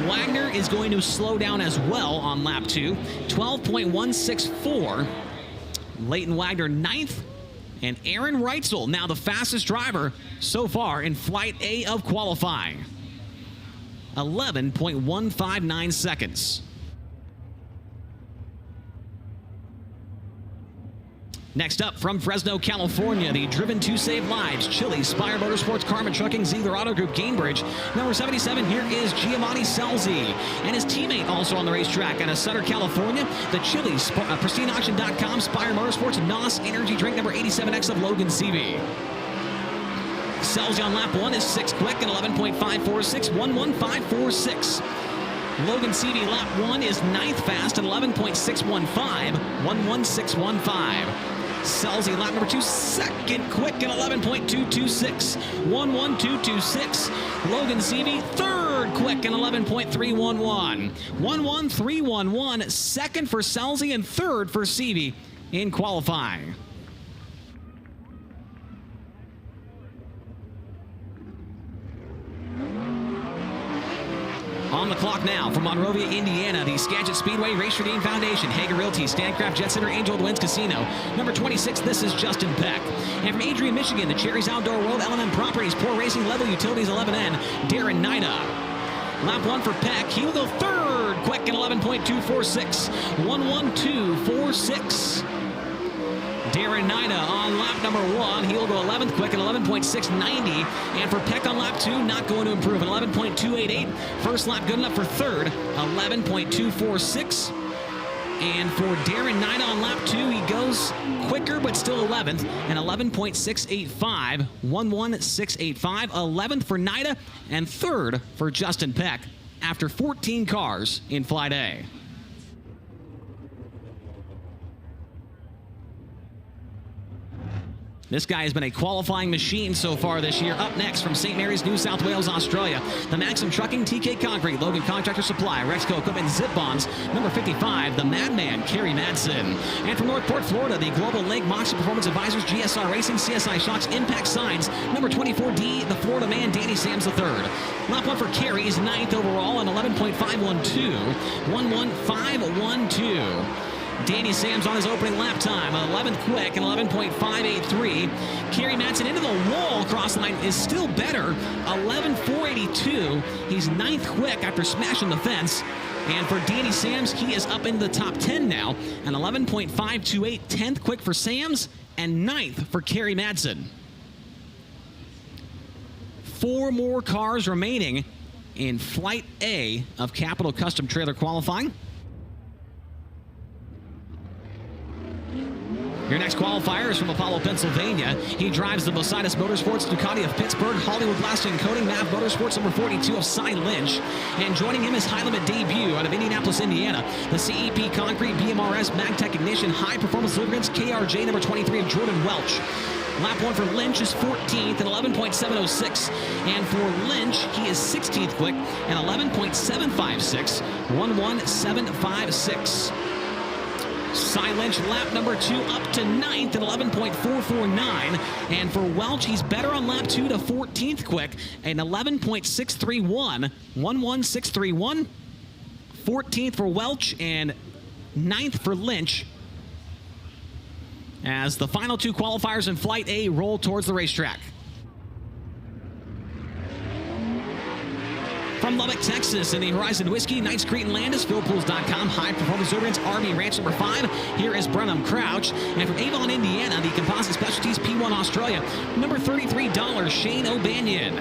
Wagner is going to slow down as well on lap 2, 12.164. Leighton Wagner, ninth. And Aaron Reitzel, now the fastest driver so far in Flight A of qualifying. 11.159 seconds. Next up, from Fresno, California, the Driven to Save Lives, Chili, Spire Motorsports, Carmen Trucking, Ziegler Auto Group, Gainbridge. Number 77, here is Giovanni Selzy, and his teammate also on the racetrack out of Sutter, California, the Chili, PristineAuction.com, Spire Motorsports, NOS Energy Drink, number 87X of Logan Seavey. Selzy on lap 1 is 6 quick at 11.546, 11546. Logan Seavey lap 1 is 9th fast at 11.615, 11615. Selzy lap number 2, second quick at 11.226, 11226. Logan Seavey third quick at 11.311, 11311. Second for Selzy and third for Seavey in qualifying. On the clock now from Monrovia, Indiana, the Skagit Speedway, Race for Gain Foundation, Hager Realty, Stancraft Jet Center, Angel of the Winds Casino. Number 26, this is Justin Peck. And from Adrian, Michigan, the Cherries Outdoor World, L&M Properties, Poor Racing, Level Utilities, 11N, Darren Nida. Lap 1 for Peck. He will go third, quick at 11.246, 11246. Darren Nida on lap number 1. He'll go 11th quick at 11.690. And for Peck on lap 2, not going to improve at 11.288. First lap good enough for third, 11.246. And for Darren Nida on lap 2, he goes quicker but still 11th and 11.685, 11685. 11th for Nida and third for Justin Peck after 14 cars in Flight A. This guy has been a qualifying machine so far this year. Up next from St. Mary's, New South Wales, Australia, the Maxim Trucking, TK Concrete, Logan Contractor Supply, Rexco Equipment, Zip Bonds. Number 55, the Madman, Kerry Madsen. And from Northport, Florida, the Global Lake Moxie Performance Advisors, GSR Racing, CSI Shocks, Impact Signs. Number 24D, the Florida Man, Danny Sams III. Lap 1 for Kerry is 9th overall on 11.512, 11512. Danny Sams on his opening lap time, 11th quick and 11.583. Kerry Madsen into the wall, cross line is still better, 11.482. He's 9th quick after smashing the fence. And for Danny Sams, he is up in the top 10 now, an 11.528, 10th quick for Sams and 9th for Kerry Madsen. 4 more cars remaining in Flight A of Capital Custom Trailer qualifying. Your next qualifier is from Apollo, Pennsylvania. He drives the Bositis Motorsports Ducati of Pittsburgh, Hollywood Blasting Coating, Mav Motorsports, number 42 of Cy Lynch. And joining him is High Limit debut out of Indianapolis, Indiana, the CEP Concrete, BMRS, MagTech Ignition, High Performance Lubricants, KRJ, number 23 of Jordan Welch. Lap 1 for Lynch is 14th at 11.706. And for Lynch, he is 16th quick at 11.756, 11756. Cy Lynch, lap number 2, up to 9th at 11.449. And for Welch, he's better on lap 2 to 14th quick at 11.631, 11631. 14th for Welch and 9th for Lynch, as the final 2 qualifiers in Flight A roll towards the racetrack. From Lubbock, Texas, in the Horizon Whiskey, Knights Cretan Landis, PhilPools.com, High Performance Lubricants, Army Ranch number 5. Here is Brenham Crouch. And from Avon, Indiana, the Composite Specialties, P1 Australia, number $33, Shane O'Banion.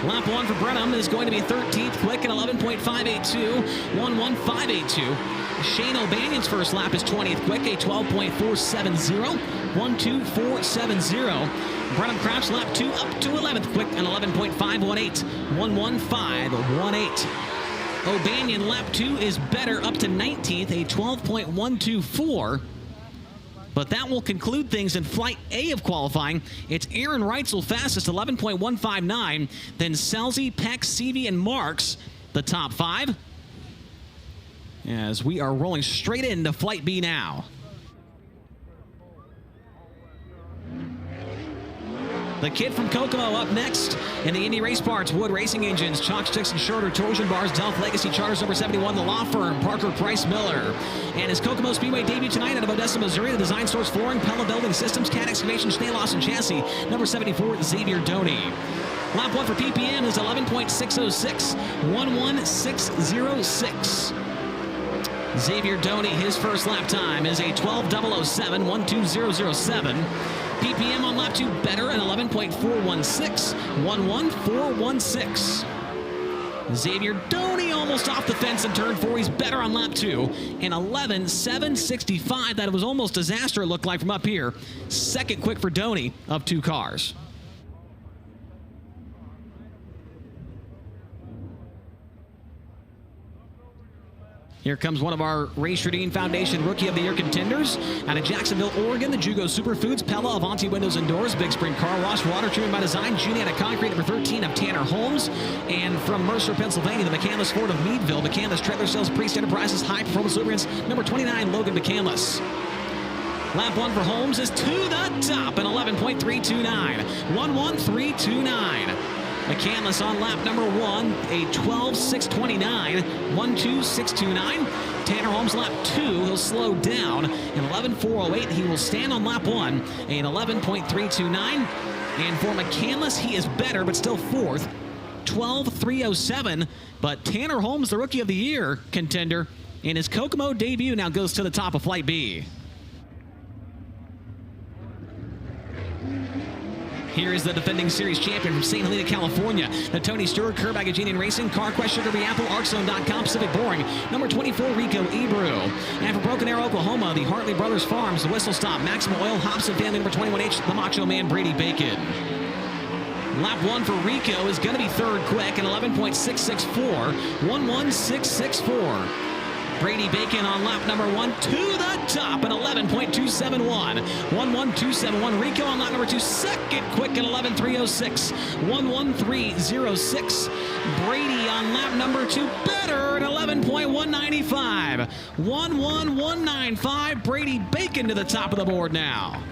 Lap 1 for Brenham is going to be 13th quick at 11.582, 11582. Shane O'Banion's first lap is 20th quick, a 12.470, 12470. Brenham Crouch lap 2 up to 11th quick and 11.518, 11518. O'Banion lap 2 is better, up to 19th, a 12.124. But that will conclude things in Flight A of qualifying. It's Aaron Reitzel fastest, 11.159. Then Selzy, Peck, Seavey, and Marks, the top 5. As we are rolling straight into Flight B now. The kid from Kokomo up next in the Indy Race Parts, Wood Racing Engines, Chalk Sticks and Shorter, Torsion Bars, Delft Legacy Charters, number 71, the law firm, Parker Price Miller. And his Kokomo Speedway debut tonight out of Odessa, Missouri, the Design Source Flooring, Pella Building Systems, Cat Excavation, Schnee Lawson Chassis, number 74, Xavier Doney. Lap 1 for PPM is 11.606, 11606. Xavier Doney, his first lap time is a 12:007, 12007. PPM on lap 2 better at 11.416, 11416. Xavier Doney almost off the fence in turn 4. He's better on lap 2 in 11.765. That was almost disaster, it looked like from up here. Second quick for Doney of 2 cars. Here comes one of our Race Sherdine Foundation Rookie of the Year contenders. Out of Jacksonville, Oregon, the Jugo Superfoods, Pella, Avanti Windows and Doors, Big Spring Car Wash, Water Treatment by Design, Juniata Concrete, number 13 of Tanner Holmes. And from Mercer, Pennsylvania, the McCandless Ford of Meadville, McCandless Trailer Sales, Priest Enterprises, High Performance Lubricants, number 29, Logan McCandless. Lap 1 for Holmes is to the top in 11.329, 11329. McCandless on lap number 1, a 12.629, 12629. Tanner Holmes lap 2, he'll slow down in 11.408. He will stand on lap 1 in 11.329. And for McCandless, he is better, but still 4th, 12.307. But Tanner Holmes, the Rookie of the Year contender, in his Kokomo debut, now goes to the top of Flight B. Here is the defending series champion from St. Helena, California. The Tony Stewart, Curb Agajanian Racing, CarQuest, Sugar Bee Apple, ArcZone.com, Pacific Boring. Number 24, Rico Ebrew. And from Broken Arrow, Oklahoma, the Hartley Brothers Farms, the Whistle Stop, Maximum Oil, Hobson Family, number 21H, the Macho Man, Brady Bacon. Lap 1 for Rico is going to be third quick at 11.664, 11664. Brady Bacon on lap number 1 to the top at 11.271, 11271. Rico on lap number 2, second quick at 11.306, 11306. Brady on lap number 2, better at 11.195, 11195. Brady Bacon to the top of the board now.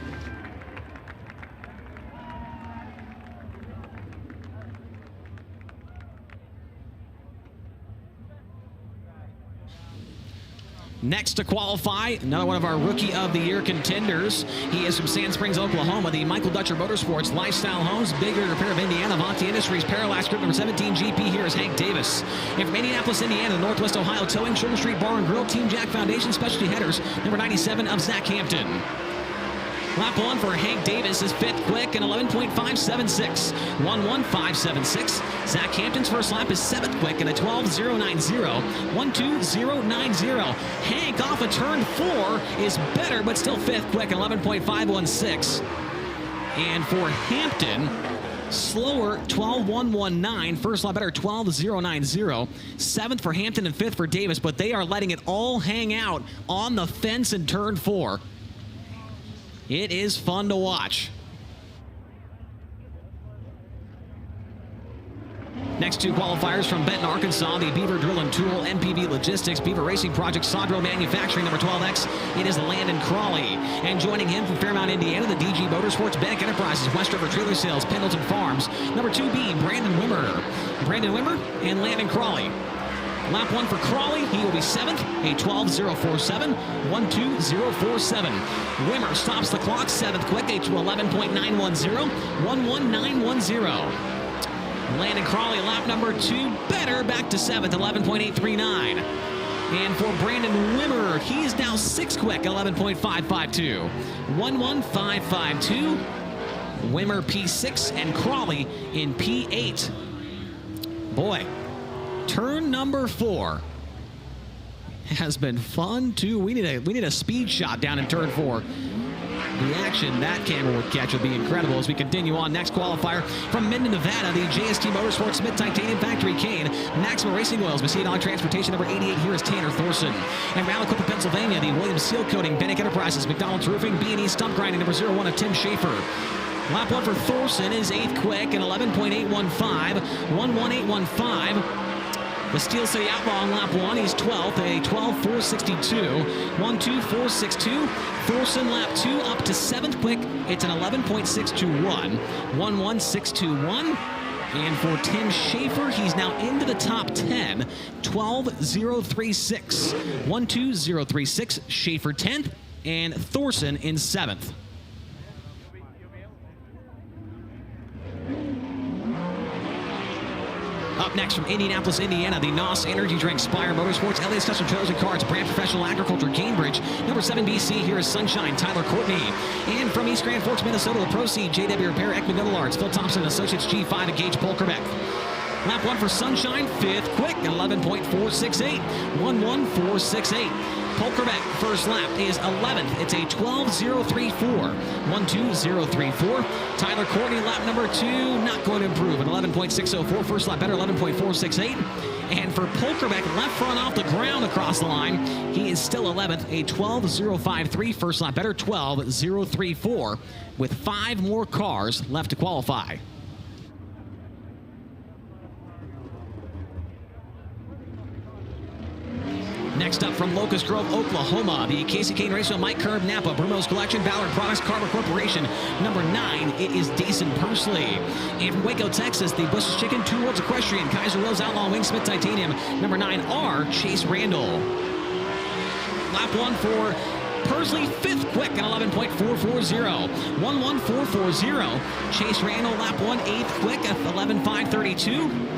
Next to qualify, another one of our Rookie of the Year contenders. He is from Sand Springs, Oklahoma, the Michael Dutcher Motorsports, Lifestyle Homes, Big Rig Repair of Indiana, Avanti Industries, Parallax Group, number 17 GP. Here is Hank Davis. And from Indianapolis, Indiana, Northwest Ohio Towing, Sugar Street Bar and Grill, Team Jack Foundation, Specialty Headers, number 97 of Zach Hampton. Lap 1 for Hank Davis is fifth quick in 11.576, 11576. Zach Hampton's first lap is seventh quick in a 12.090, 12090. Hank off of turn 4 is better, but still fifth quick in 11.516. And for Hampton, slower 12.119. First lap better 12.090. Seventh for Hampton and fifth for Davis, but they are letting it all hang out on the fence in turn 4. It is fun to watch. Next two qualifiers from Benton, Arkansas, the Beaver Drill and Tool, MPV Logistics, Beaver Racing Project, Sodro Manufacturing, number 12X. It is Landon Crawley. And joining him from Fairmount, Indiana, the DG Motorsports, Bank Enterprises, West River Trailer Sales, Pendleton Farms, number 2B, Brandon Wimmer. Brandon Wimmer and Landon Crawley. Lap 1 for Crawley, he will be 7th, a 12.047, 12047. Wimmer stops the clock, 7th quick, a 11.910, 11910. Landon Crawley, lap number 2, better, back to 7th, 11.839. And for Brandon Wimmer, he is now 6th quick, 11.552, 11552. Wimmer P6 and Crawley in P8. Boy. Turn number 4 has been fun too. We need a speed shot down in turn 4. The action that camera would catch would be incredible as we continue on. Next qualifier from Minden, Nevada, the JST Motorsports Smith Titanium Factory Kane, Maxima Racing Oils, Messiah Transportation, number 88. Here is Tanner Thorson. And Malakopa, Pennsylvania, the Williams Seal Coating, Bannock Enterprises, McDonald's Roofing, B&E Stump Grinding, number 01 of Tim Schaefer. Lap 1 for Thorson is 8th quick and 11.815, 11815. The Steel City Outlaw on lap 1, he's 12th, a 12.462, 12462. Thorson lap 2 up to 7th quick, it's an 11.621, 11621. And for Tim Schaefer, he's now into the top 10, 12.036, 12036. Schaefer 10th and Thorson in 7th. Up next from Indianapolis, Indiana, the NOS Energy Drink, Spire Motorsports, Elias Custom Trailers and Cards, Brand Professional Agriculture, Cambridge. Number 7 BC, here is Sunshine, Tyler Courtney. And from East Grand Forks, Minnesota, the Proceed, JW Repair, Ekman Middle Arts, Phil Thompson, Associates G5, and Gage Polkerbeck. Lap 1 for Sunshine, 5th quick, 11.468, 11468. Polkerbeck, first lap, is 11th. It's a 12.034, 12034. Tyler Courtney, lap number 2, not going to improve, an 11.604. First lap better, 11.468. And for Polkerbeck, left front off the ground across the line, he is still 11th, a 12.053. First lap better, 12.034, with 5 more cars left to qualify. Next up from Locust Grove, Oklahoma, the Casey Kane Raceway, Mike Curb, Napa, Brumo's Collection, Ballard Products, Carver Corporation. Number 9, it is Dason Pursley. And from Waco, Texas, the Bush's Chicken, Two Worlds Equestrian, Kaiser Rose, Outlaw Wing, Smith Titanium. Number 9, R, Chase Randall. Lap 1 for Pursley, 5th quick at 11.440, 11440. Chase Randall, lap 1, 8th quick at 11.532.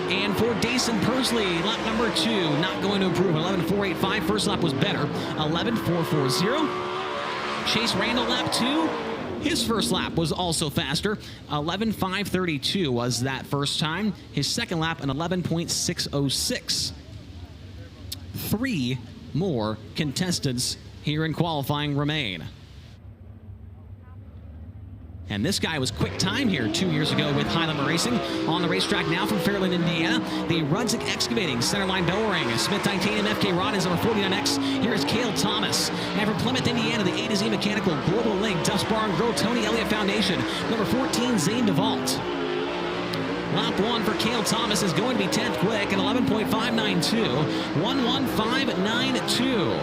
And for Dason Pursley, lap number 2, not going to improve, 11.485. First lap was better, 11.440. Chase Randall, lap 2, his first lap was also faster, 11.532 was that first time. His second lap, an 11.606. 3 more contestants here in qualifying remain. And this guy was quick time here 2 years ago with High Limit Racing. On the racetrack now from Fairland, Indiana, the Rudzik Excavating, Centerline Bell Ring, Smith Titanium, FK Rod is number 49X. Here is Cale Thomas. And from Plymouth, Indiana, the A to Z Mechanical, Global Link, Duff's Bar and Grill, Tony Elliott Foundation. Number 14, Zane DeVault. Lap 1 for Cale Thomas is going to be 10th quick at 11.592, 11592.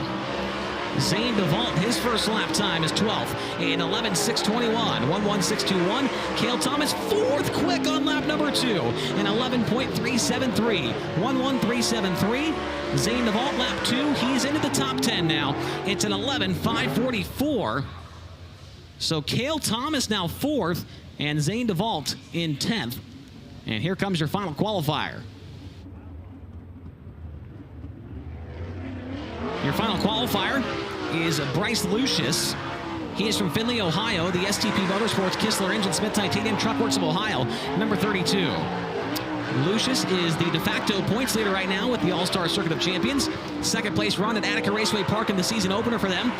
Zane DeVault, his first lap time is 12th in 11.621, 11621. Cale Thomas, 4th quick on lap number 2 in 11.373, 11373. Zane DeVault, lap 2, he's into the top 10 now. It's an 11.544. So Cale Thomas now 4th and Zane DeVault in 10th. And here comes your final qualifier. Your final qualifier is Bryce Lucius. He is from Findlay, Ohio, the STP Motorsports, Kistler Engine, Smith Titanium, Truckworks of Ohio, number 32. Lucius is the de facto points leader right now with the All-Star Circuit of Champions. Second place run at Attica Raceway Park in the season opener for them.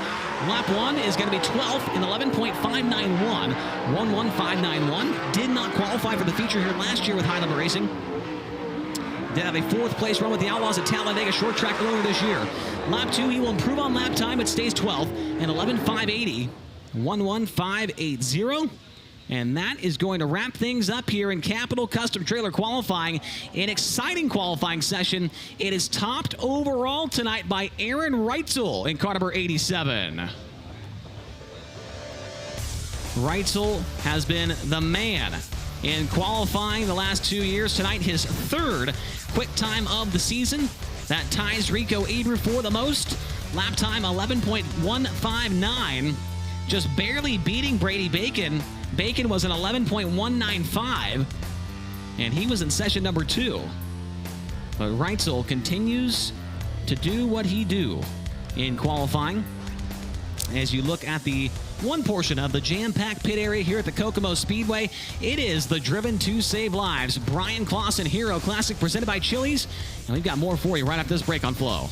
Lap 1 is going to be 12th in 11.591, 11591. Did not qualify for the feature here last year with High Limit Racing. Did have a 4th place run with the Outlaws at Talladega Short Track earlier this year. Lap 2, he will improve on lap time, but stays 12th in 11.580, 11580. And that is going to wrap things up here in Capital Custom Trailer Qualifying. An exciting qualifying session. It is topped overall tonight by Aaron Reitzel in car number 87. Reitzel has been the man in qualifying the last 2 years. Tonight, his 3rd quick time of the season. That ties Rico Abreu for the most. Lap time 11.159, just barely beating Brady Bacon. Bacon was an 11.195, and he was in session number 2. But Reitzel continues to do what he do in qualifying. As you look at the one portion of the jam-packed pit area here at the Kokomo Speedway, it is the Driven to Save Lives Bryan Clauson Hero Classic presented by Chili's. And we've got more for you right after this break on Flow.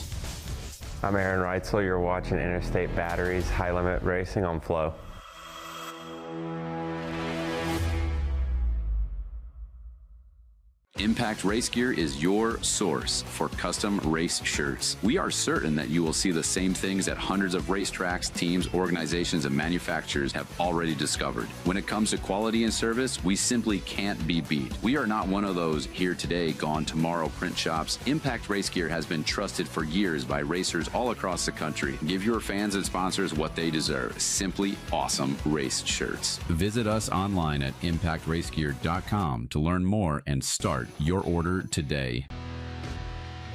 I'm Aaron Reitzel. You're watching Interstate Batteries High Limit Racing on Flow. Impact Race Gear is your source for custom race shirts. We are certain that you will see the same things that hundreds of racetracks, teams, organizations, and manufacturers have already discovered. When it comes to quality and service, we simply can't be beat. We are not one of those here today, gone tomorrow print shops. Impact Race Gear has been trusted for years by racers all across the country. Give your fans and sponsors what they deserve. Simply awesome race shirts. Visit us online at impactracegear.com to learn more and start your order today.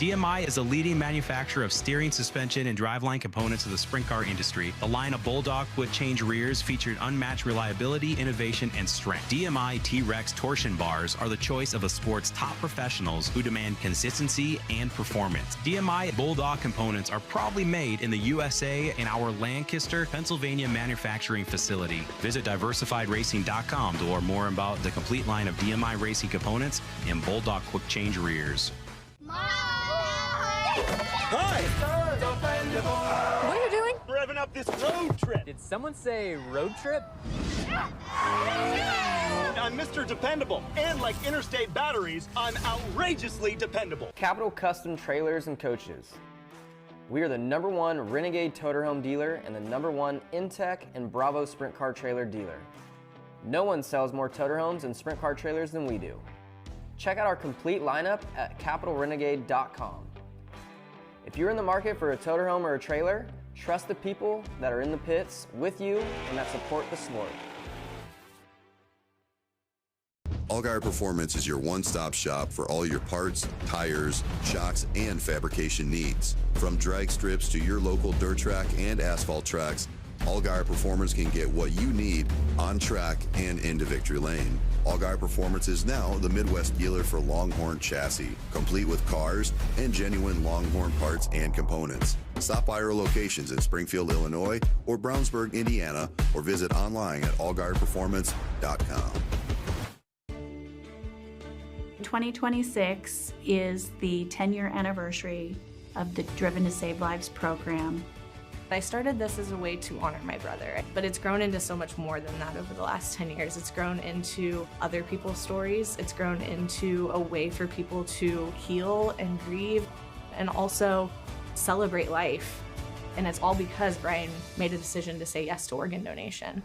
DMI is a leading manufacturer of steering, suspension, and driveline components of the sprint car industry. The line of Bulldog quick change rears featured unmatched reliability, innovation, and strength. DMI T-Rex torsion bars are the choice of the sport's top professionals who demand consistency and performance. DMI Bulldog components are proudly made in the USA in our Lancaster, Pennsylvania manufacturing facility. Visit diversifiedracing.com to learn more about the complete line of DMI racing components and Bulldog quick change rears. Hi! What are you doing? Revving up this road trip. Did someone say road trip? I'm Mr. Dependable, and like Interstate Batteries, I'm outrageously dependable. Capital Custom Trailers and Coaches. We are the #1 Renegade Toter Home dealer and the #1 Intech and Bravo Sprint Car Trailer dealer. No one sells more toter homes and sprint car trailers than we do. Check out our complete lineup at capitalrenegade.com. If you're in the market for a toter home or a trailer, trust the people that are in the pits with you and that support the sport. Allgaier Performance is your one-stop shop for all your parts, tires, shocks, and fabrication needs. From drag strips to your local dirt track and asphalt tracks, Allgaier Performance can get what you need on track and into victory lane. Allgaier Performance is now the Midwest dealer for Longhorn chassis, complete with cars and genuine Longhorn parts and components. Stop by our locations in Springfield, Illinois, or Brownsburg, Indiana, or visit online at allgaierperformance.com. 2026 is the 10-year anniversary of the Driven to Save Lives program. I started this as a way to honor my brother, but it's grown into so much more than that over the last 10 years. It's grown into other people's stories. It's grown into a way for people to heal and grieve and also celebrate life. And it's all because Bryan made a decision to say yes to organ donation.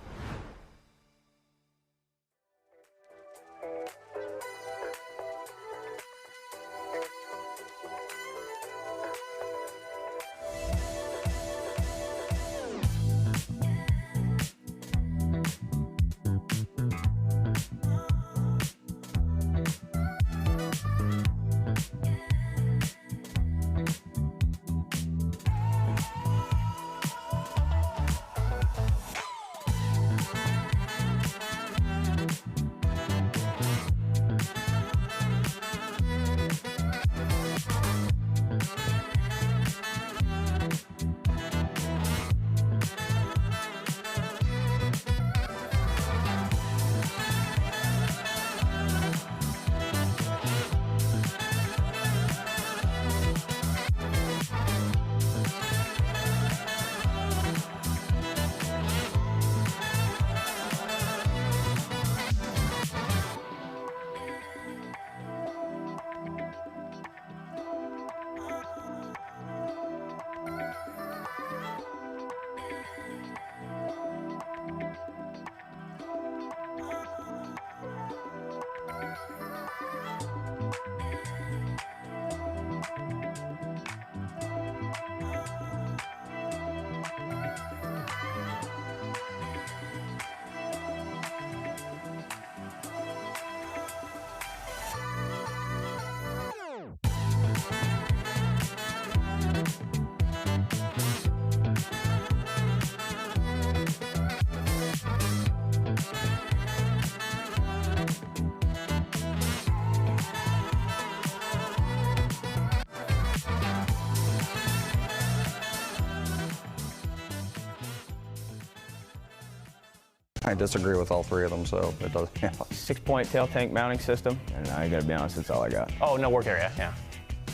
I disagree with all three of them, so it does. Yeah. 6-point tail tank mounting system, and I gotta be honest, that's all I got. Oh, no work area, yeah.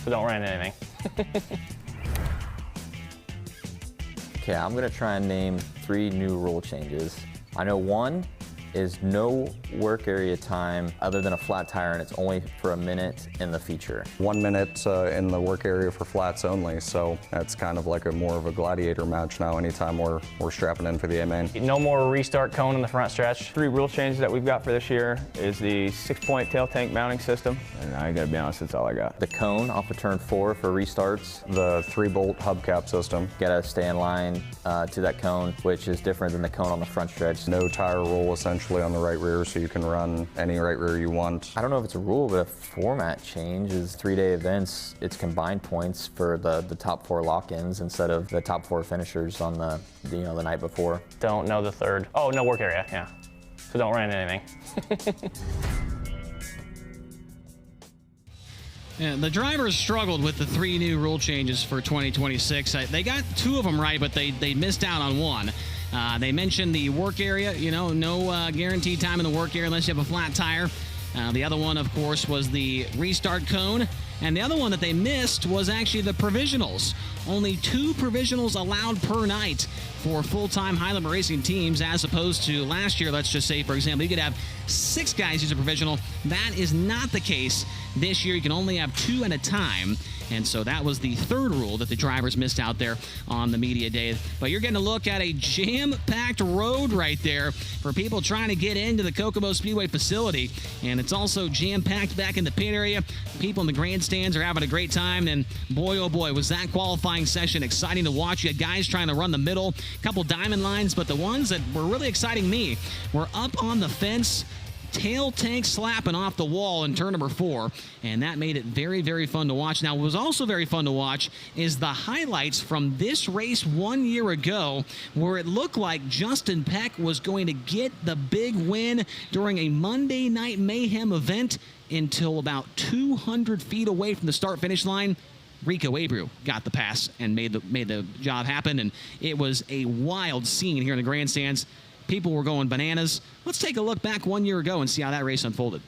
So don't run into anything. Okay, I'm gonna try and name 3 new rule changes. I know one is no work area time other than a flat tire, and it's only for a minute in the feature. 1 minute in the work area for flats only, so that's kind of like more of a gladiator match now anytime we're strapping in for the A-main. No more restart cone in the front stretch. 3 rule changes that we've got for this year is the 6-point tail tank mounting system, and I gotta be honest, that's all I got. The cone off of turn 4 for restarts. The 3-bolt hubcap system. Gotta stay in line to that cone, which is different than the cone on the front stretch. No tire roll essentially essentially on the right rear, so you can run any right rear you want. I don't know if it's a rule, but a format change is 3-day events. It's combined points for the top 4 lock-ins instead of the top 4 finishers on the night before. Don't know the third. Oh, no work area, yeah. So don't run into anything. Yeah, the drivers struggled with the 3 new rule changes for 2026. They got 2 of them right, but they missed out on 1. They mentioned the work area, no guaranteed time in the work area unless you have a flat tire. The other one, of course, was the restart cone. And the other one that they missed was actually the provisionals. Only 2 provisionals allowed per night for full-time high-limit racing teams, as opposed to last year. Let's just say, for example, you could have 6 guys use a provisional. That is not the case this year. You can only have 2 at a time. And so that was the 3rd rule that the drivers missed out there on the media day. But you're getting a look at a jam-packed road right there for people trying to get into the Kokomo Speedway facility. And it's also jam-packed back in the pit area. People in the grandstands are having a great time. And boy, oh boy, was that qualifying session exciting to watch. You had guys trying to run the middle, a couple diamond lines, but the ones that were really exciting me were up on the fence, tail tank slapping off the wall in turn number 4, and that made it very, very fun to watch. Now, what was also very fun to watch is the highlights from this race 1 year ago, where it looked like Justin Peck was going to get the big win during a Monday Night Mayhem event until about 200 feet away from the start-finish line. Rico Abreu got the pass and made the job happen, and it was a wild scene here in the grandstands. People were going bananas. Let's take a look back 1 year ago and see how that race unfolded.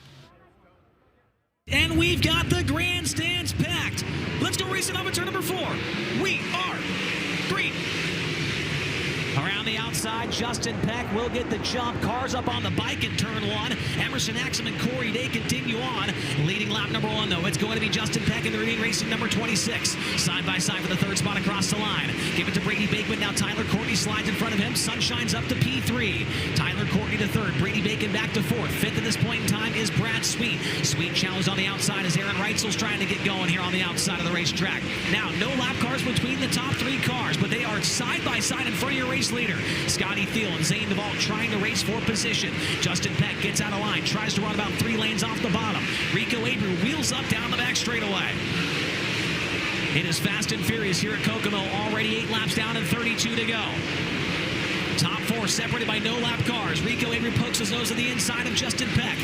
And we've got the grandstands packed. Let's go racing up at turn number 4. We are green. Around the outside, Justin Peck will get the jump. Cars up on the bike in turn 1. Emerson Axum and Corey Day continue on. Leading lap number 1, though, it's going to be Justin Peck in the leading racing number 26. Side by side for the 3rd spot across the line. Give it to Brady Bateman. Now Tyler Courtney slides in front of him. Sunshine's up to P3. Tyler Courtney to 3rd. Brady Bacon back to 4th. 5th at this point in time is Brad Sweet. Sweet challenged on the outside as Aaron Reitzel's trying to get going here on the outside of the racetrack. Now, no lap cars between the top 3 cars, but they are side by side in front of your race leader. Scotty Thiel and Zane Duvall trying to race for position. Justin Peck gets out of line, tries to run about 3 lanes off the bottom. Rico Abreu wheels up down the back straightaway. It is fast and furious here at Kokomo, already 8 laps down and 32 to go. Top 4 separated by no lap cars. Rico Abreu pokes his nose to the inside of Justin Peck.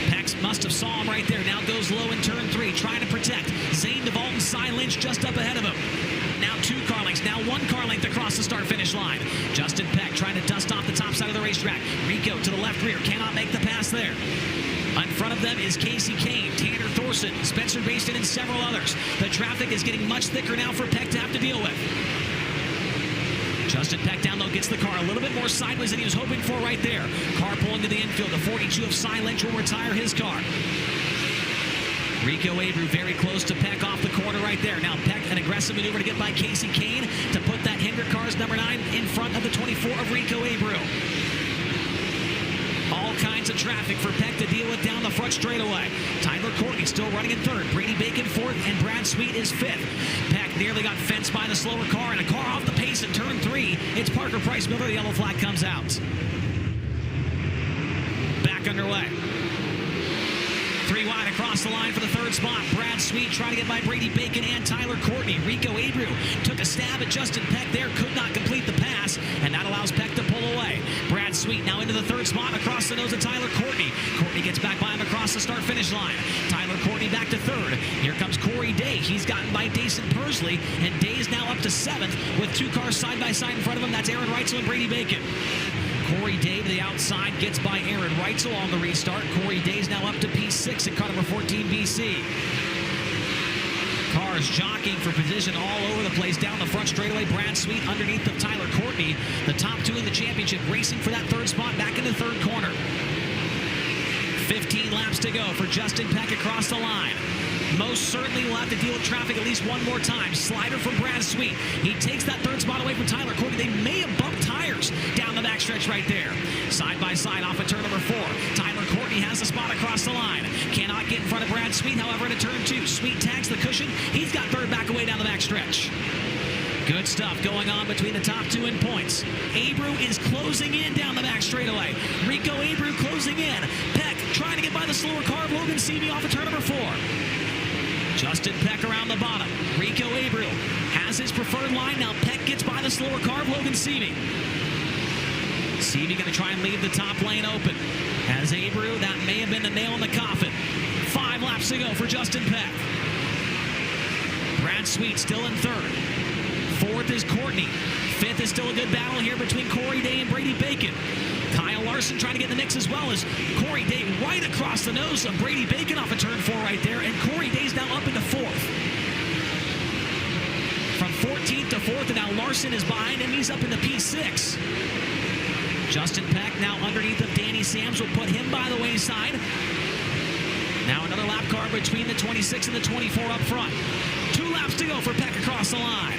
Peck must have saw him right there. Now goes low in turn 3, trying to protect. Zane Duvall and Cy Lynch just up ahead of him. Now 2 car lengths, now 1 car length across the start-finish line. Justin Peck trying to dust off the top side of the racetrack. Rico to the left rear, cannot make the pass there. In front of them is Casey Kane, Tanner Thorson, Spencer Baston, and several others. The traffic is getting much thicker now for Peck to have to deal with. Justin Peck down low gets the car a little bit more sideways than he was hoping for right there. Car pulling to the infield. The 42 of Cy Lynch will retire his car. Rico Abreu very close to Peck off the corner right there. Now Peck, an aggressive maneuver to get by Casey Kane to put that Hendrick car's number 9 in front of the 24 of Rico Abreu. All kinds of traffic for Peck to deal with down the front straightaway. Tyler Courtney still running in 3rd. Brady Bacon 4th, and Brad Sweet is 5th. Peck nearly got fenced by the slower car, and a car off the pace in turn 3. It's Parker Price Miller. The yellow flag comes out. Back underway. 3 wide across the line for the 3rd spot. Brad Sweet trying to get by Brady Bacon and Tyler Courtney. Rico Abreu took a stab at Justin Peck there, could not complete the pass, and that allows Peck to pull away. Brad Sweet now into the 3rd spot across the nose of Tyler Courtney. Courtney gets back by him across the start-finish line. Tyler Courtney back to 3rd. Here comes Corey Day. He's gotten by Dason Persley, and Day is now up to 7th with 2 cars side by side in front of him. That's Aaron Reitzel and Brady Bacon. Corey Day to the outside, gets by Aaron Reitzel on the restart. Corey Day's now up to P6 in car number 14 BC. Cars jockeying for position all over the place down the front straightaway. Brad Sweet underneath of Tyler Courtney. The top 2 in the championship racing for that 3rd spot back in the 3rd corner. 15 laps to go for Justin Peck across the line. Most certainly will have to deal with traffic at least one more time. Slider from Brad Sweet. He takes that 3rd spot away from Tyler Courtney. They may have bumped tires down the backstretch right there. Side by side off of turn number 4. Tyler Courtney has the spot across the line. Cannot get in front of Brad Sweet, however, into turn 2. Sweet tags the cushion. He's got 3rd back away down the backstretch. Good stuff going on between the top 2 in points. Abreu is closing in down the back straightaway. Rico Rico Abreu closing in. Peck trying to get by the slower car of Logan Seavey off of turn number 4. Justin Peck around the bottom. Rico Abreu has his preferred line. Now Peck gets by the slower car of Logan Seavey. Seavey going to try and leave the top lane open. As Abreu, that may have been the nail in the coffin. 5 laps to go for Justin Peck. Brad Sweet still in 3rd. 4th is Courtney. 5th is still a good battle here between Corey Day and Brady Bacon. Kyle Larson trying to get in the mix as well as Corey Day right across the nose of Brady Bacon off of turn 4 right there. And Corey Day's now up into 4th. From 14th to 4th, and now Larson is behind him. He's up in the P6. Justin Peck now underneath of Danny Sams will put him by the wayside. Now another lap car between the 26 and the 24 up front. 2 laps to go for Peck across the line.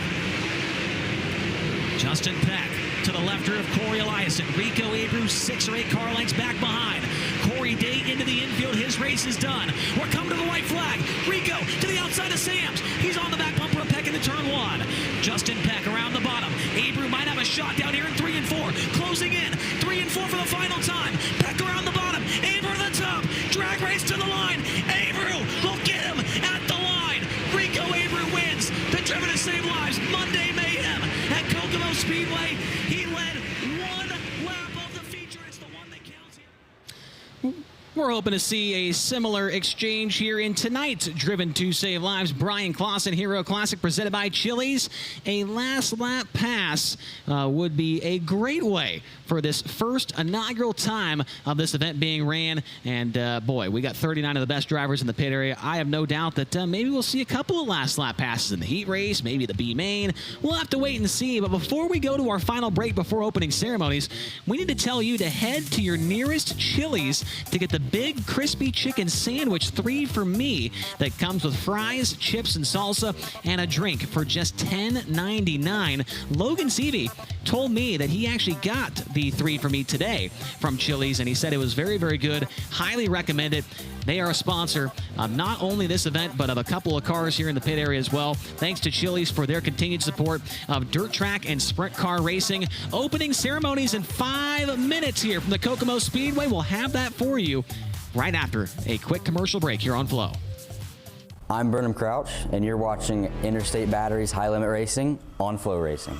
Justin Peck to the lefter of Corey Eliason. Rico Abreu 6 or 8 car lengths back behind. Corey Day into the infield. His race is done. We're coming to the white flag. Rico to the outside of Sams. He's on the back bumper of Peck in the turn 1. Justin Peck around the bottom. Abreu might have a shot down here in 3 and 4. Closing in. 3 and 4 for the final time. Peck around the bottom. Abreu to the top. Drag race to the line. Abreu will get him at the line. Rico Abreu wins the Driven to Save Lives Monday Mayhem at Kokomo Speedway. He led 1 lap of the feature. It's the one that counts here. We're hoping to see a similar exchange here in tonight's Driven to Save Lives Bryan Clawson Hero Classic presented by Chili's. A last lap pass would be a great way for this first inaugural time of this event being ran. And boy, we got 39 of the best drivers in the pit area. I have no doubt that maybe we'll see a couple of last lap passes in the heat race, maybe the B main. We'll have to wait and see. But before we go to our final break before opening ceremonies, we need to tell you to head to your nearest Chili's to get the big crispy chicken sandwich 3 for me that comes with fries, chips, and salsa, and a drink for just $10.99. Logan Seavey told me that he actually got the 3 for me today from Chili's, and he said it was very, very good. Highly recommend it. They are a sponsor of not only this event, but of a couple of cars here in the pit area as well. Thanks to Chili's for their continued support of dirt track and sprint car racing. Opening ceremonies in 5 minutes here from the Kokomo Speedway. We'll have that for you right after a quick commercial break here on Flow. I'm Burnham Crouch, and you're watching Interstate Batteries High Limit Racing on FloRacing.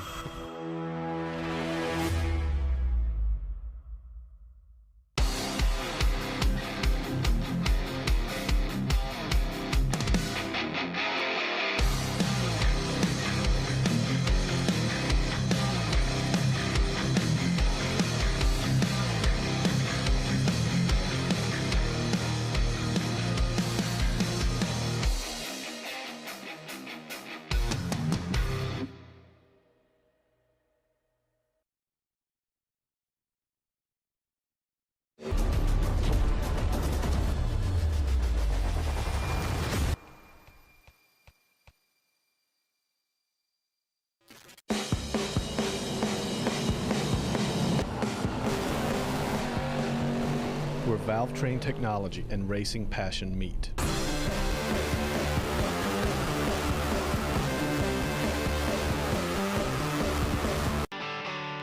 Where valve train technology and racing passion meet.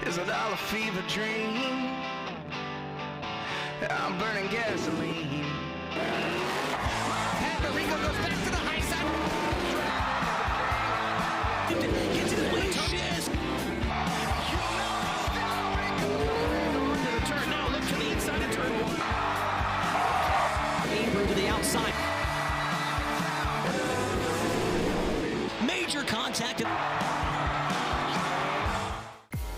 Is it all a fever dream? I'm burning gasoline. And Rico goes back to the high side. Gets his way shit. Into the turn now. Look to the inside of turn 1. Abreu to the outside. Major contact.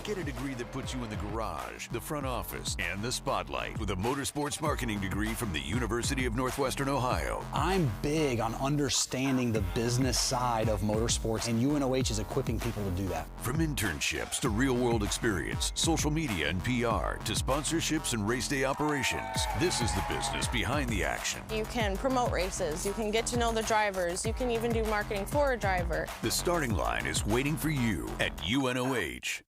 Get a degree that puts you in the garage, the front office, and the spotlight with a motorsports marketing degree from the University of Northwestern Ohio. I'm big on understanding the business side of motorsports, and UNOH is equipping people to do that. From internships to real-world experience, social media and PR, to sponsorships and race day operations, this is the business behind the action. You can promote races, you can get to know the drivers, you can even do marketing for a driver. The starting line is waiting for you at UNOH.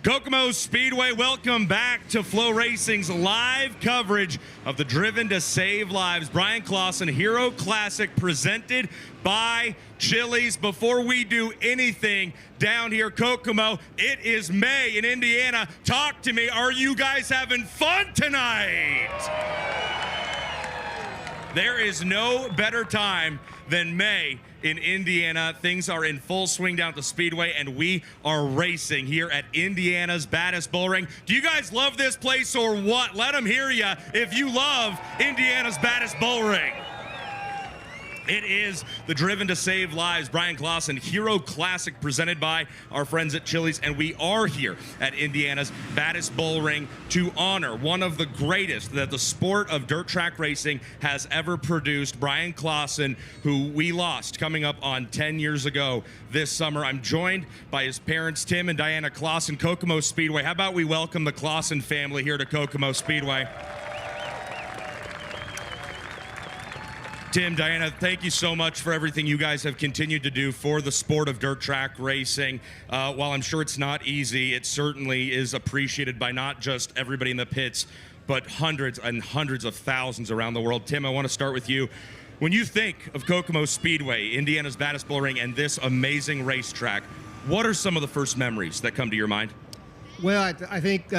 Kokomo Speedway, welcome back to FloRacing's live coverage of the Driven to Save Lives Bryan Clawson Hero Classic presented by Chili's. Before we do anything down here, Kokomo, it is May in Indiana. Talk to me. Are you guys having fun tonight? There is no better time than May in Indiana. Things are in full swing down at the Speedway, and we are racing here at Indiana's baddest bull ring. Do you guys love this place or what? Let them hear you if you love Indiana's baddest bull ring. It is the Driven to Save Lives Bryan Clawson Hero Classic presented by our friends at Chili's, and we are here at Indiana's baddest bull ring to honor one of the greatest that the sport of dirt track racing has ever produced, Bryan Clawson, who we lost coming up on 10 years ago this summer. I'm joined by his parents, Tim and Diana Clauson, Kokomo Speedway. How about we welcome the Clauson family here to Kokomo Speedway? Tim, Diana, thank you so much for everything you guys have continued to do for the sport of dirt track racing. While I'm sure it's not easy, it certainly is appreciated by not just everybody in the pits, but hundreds and hundreds of thousands around the world. Tim, I want to start with you. When you think of Kokomo Speedway, Indiana's baddest bull ring, and this amazing racetrack, what are some of the first memories that come to your mind? Well, I think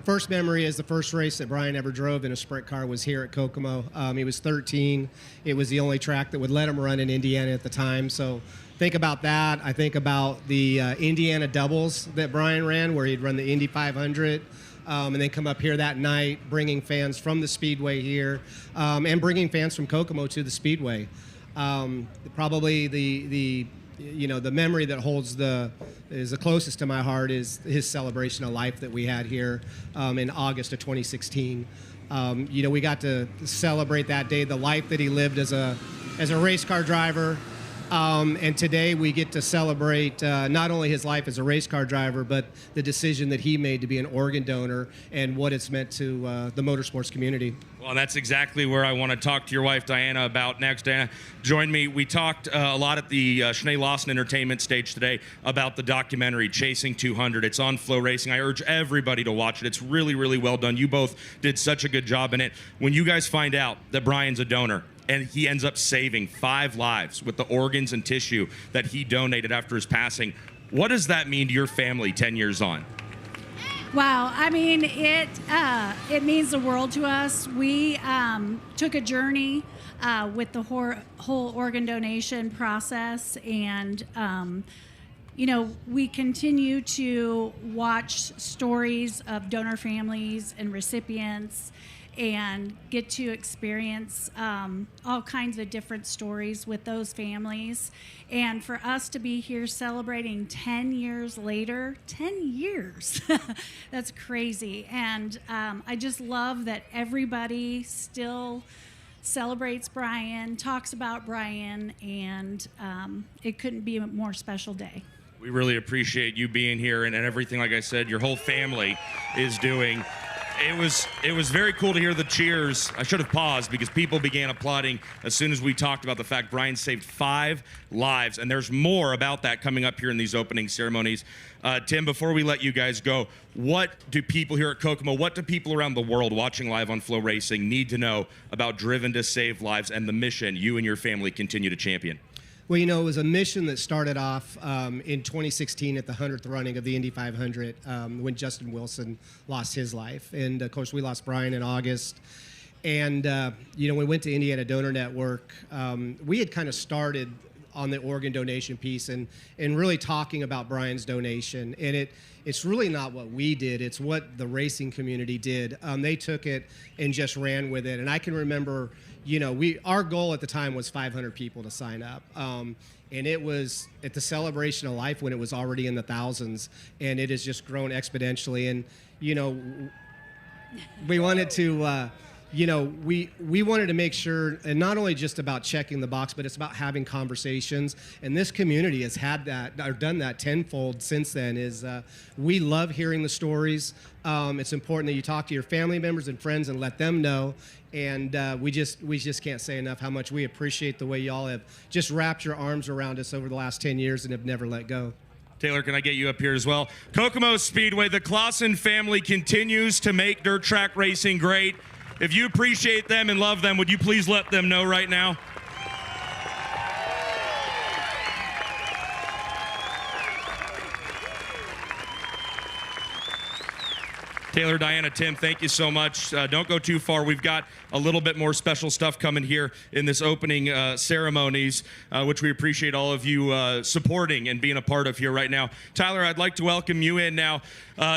first memory is the first race that Bryan ever drove in a sprint car was here at Kokomo. He was 13. It was the only track that would let him run in Indiana at the time. So think about that. I think about the Indiana doubles that Bryan ran, where he'd run the Indy 500 and then come up here that night, bringing fans from the Speedway here and bringing fans from Kokomo to the Speedway. Probably the memory that is the closest to my heart is his celebration of life that we had here in August of 2016. We got to celebrate that day, the life that he lived as a race car driver. And today we get to celebrate not only his life as a race car driver, but the decision that he made to be an organ donor and what it's meant to the motorsports community. Well, that's exactly where I want to talk to your wife, Diana, about next. Diana, join me. We talked a lot at the Sinead Lawson Entertainment stage today about the documentary, Chasing 200. It's on FloRacing. I urge everybody to watch it. It's really, really well done. You both did such a good job in it. When you guys find out that Bryan's a donor, and he ends up saving 5 lives with the organs and tissue that he donated after his passing, what does that mean to your family 10 years on? Wow, I mean, it means the world to us. We took a journey with the whole organ donation process, and we continue to watch stories of donor families and recipients and get to experience all kinds of different stories with those families. And for us to be here celebrating 10 years later, 10 years, that's crazy. And I just love that everybody still celebrates Bryan, talks about Bryan, and it couldn't be a more special day. We really appreciate you being here and everything, like I said, your whole family is doing. It was very cool to hear the cheers. I should have paused because people began applauding as soon as we talked about the fact Bryan saved 5 lives, and there's more about that coming up here in these opening ceremonies. Tim, before we let you guys go, what do people here at Kokomo, what do people around the world watching live on FloRacing need to know about Driven to Save Lives and the mission you and your family continue to champion? Well, it was a mission that started off in 2016 at the 100th running of the Indy 500 when Justin Wilson lost his life. And, of course, we lost Bryan in August. And, we went to Indiana Donor Network. We had kind of started on the organ donation piece and really talking about Bryan's donation. And it's really not what we did. It's what the racing community did. They took it and just ran with it. And I can remember, our goal at the time was 500 people to sign up. And it was at the celebration of life when it was already in the thousands. And it has just grown exponentially. And, we wanted to... we wanted to make sure, and not only just about checking the box, but it's about having conversations. And this community has had that, or done that tenfold since then, we love hearing the stories. It's important that you talk to your family members and friends and let them know. And we just can't say enough how much we appreciate the way y'all have just wrapped your arms around us over the last 10 years and have never let go. Taylor, can I get you up here as well? Kokomo Speedway, the Clawson family continues to make dirt track racing great. If you appreciate them and love them, would you please let them know right now? Taylor, Diana, Tim, thank you so much. Don't go too far. We've got a little bit more special stuff coming here in this opening ceremonies, which we appreciate all of you supporting and being a part of here right now. Tyler, I'd like to welcome you in now.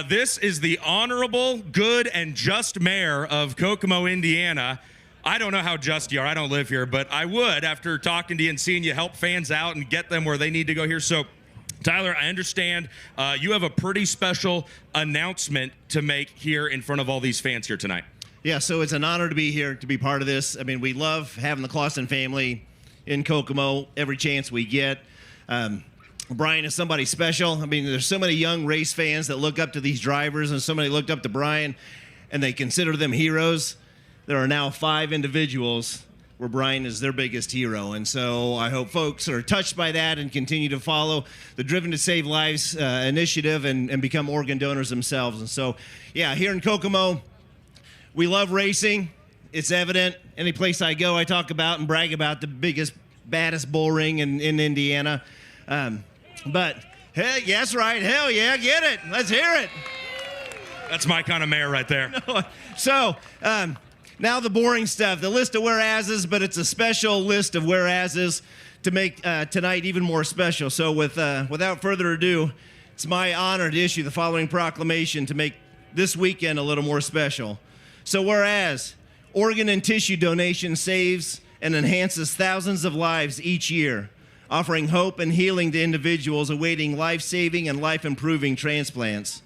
This is the honorable, good, and just mayor of Kokomo, Indiana. I don't know how just you are. I don't live here, but I would, after talking to you and seeing you help fans out and get them where they need to go here. So, Tyler, I understand you have a pretty special announcement to make here in front of all these fans here tonight. Yeah, so it's an honor to be here, to be part of this. I mean, we love having the Clauson family in Kokomo every chance we get. Bryan is somebody special. I mean, there's so many young race fans that look up to these drivers, and somebody looked up to Bryan, and they consider them heroes. There are now 5 individuals where Bryan is their biggest hero. And so I hope folks are touched by that and continue to follow the Driven to Save Lives initiative and become organ donors themselves. And so, yeah, here in Kokomo, we love racing. It's evident. Any place I go, I talk about and brag about the biggest, baddest bull ring in Indiana. But, hey, yeah, that's right. Hell yeah, get it. Let's hear it. That's my kind of mayor right there. So, now the boring stuff, the list of whereases, but it's a special list of whereases to make tonight even more special. So without further ado, it's my honor to issue the following proclamation to make this weekend a little more special. So whereas organ and tissue donation saves and enhances thousands of lives each year, offering hope and healing to individuals awaiting life-saving and life-improving transplants.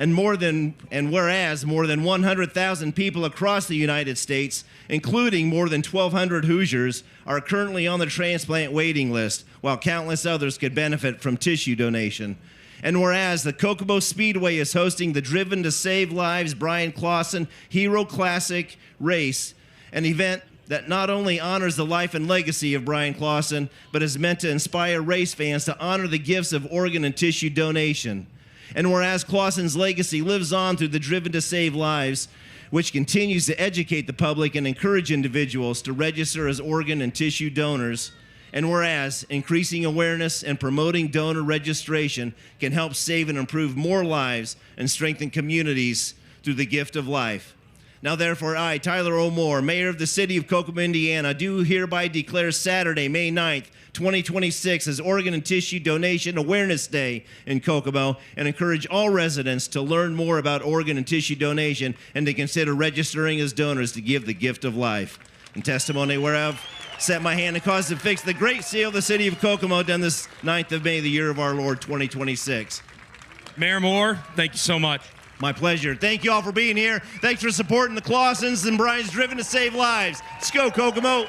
And whereas more than 100,000 people across the United States, including more than 1,200 Hoosiers, are currently on the transplant waiting list, while countless others could benefit from tissue donation. And whereas the Kokomo Speedway is hosting the Driven to Save Lives Bryan Clawson Hero Classic Race, an event that not only honors the life and legacy of Bryan Clawson, but is meant to inspire race fans to honor the gifts of organ and tissue donation. And whereas Clawson's legacy lives on through the Driven to Save Lives, which continues to educate the public and encourage individuals to register as organ and tissue donors, and whereas increasing awareness and promoting donor registration can help save and improve more lives and strengthen communities through the gift of life. Now therefore I, Tyler O'Moore, Mayor of the City of Kokomo, Indiana, do hereby declare Saturday, May 9th, 2026 as Organ and Tissue Donation Awareness Day in Kokomo, and encourage all residents to learn more about organ and tissue donation and to consider registering as donors to give the gift of life. In testimony whereof, set my hand and cause to fix the great seal of the City of Kokomo done this 9th of May, the year of our Lord, 2026. Mayor Moore, thank you so much. My pleasure. Thank you all for being here. Thanks for supporting the Clawsons and Bryan's Driven to Save Lives. Let's go, Kokomo.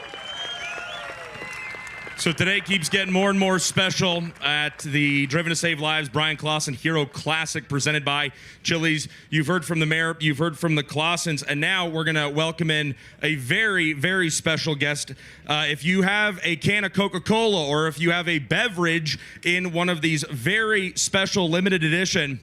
So today keeps getting more and more special at the Driven to Save Lives Bryan Clawson Hero Classic presented by Chili's. You've heard from the mayor, you've heard from the Clawsons, and now we're going to welcome in a very, very special guest. If you have a can of Coca-Cola or if you have a beverage in one of these very special limited edition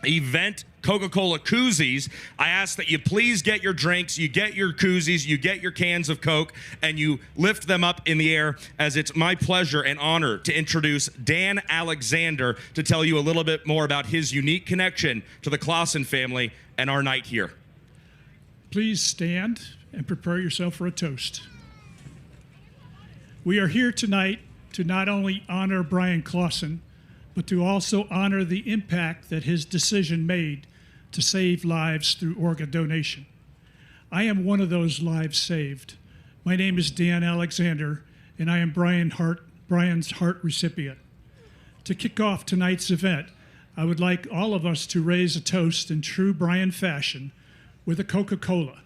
event Coca-Cola koozies, I ask that you please get your drinks, you get your koozies, you get your cans of Coke, and you lift them up in the air, as it's my pleasure and honor to introduce Dan Alexander to tell you a little bit more about his unique connection to the Clawson family and our night here. Please stand and prepare yourself for a toast. We are here tonight to not only honor Bryan Clawson, but to also honor the impact that his decision made to save lives through organ donation. I am one of those lives saved. My name is Dan Alexander, and I am Bryan's heart recipient. To kick off tonight's event, I would like all of us to raise a toast in true Bryan fashion with a Coca-Cola.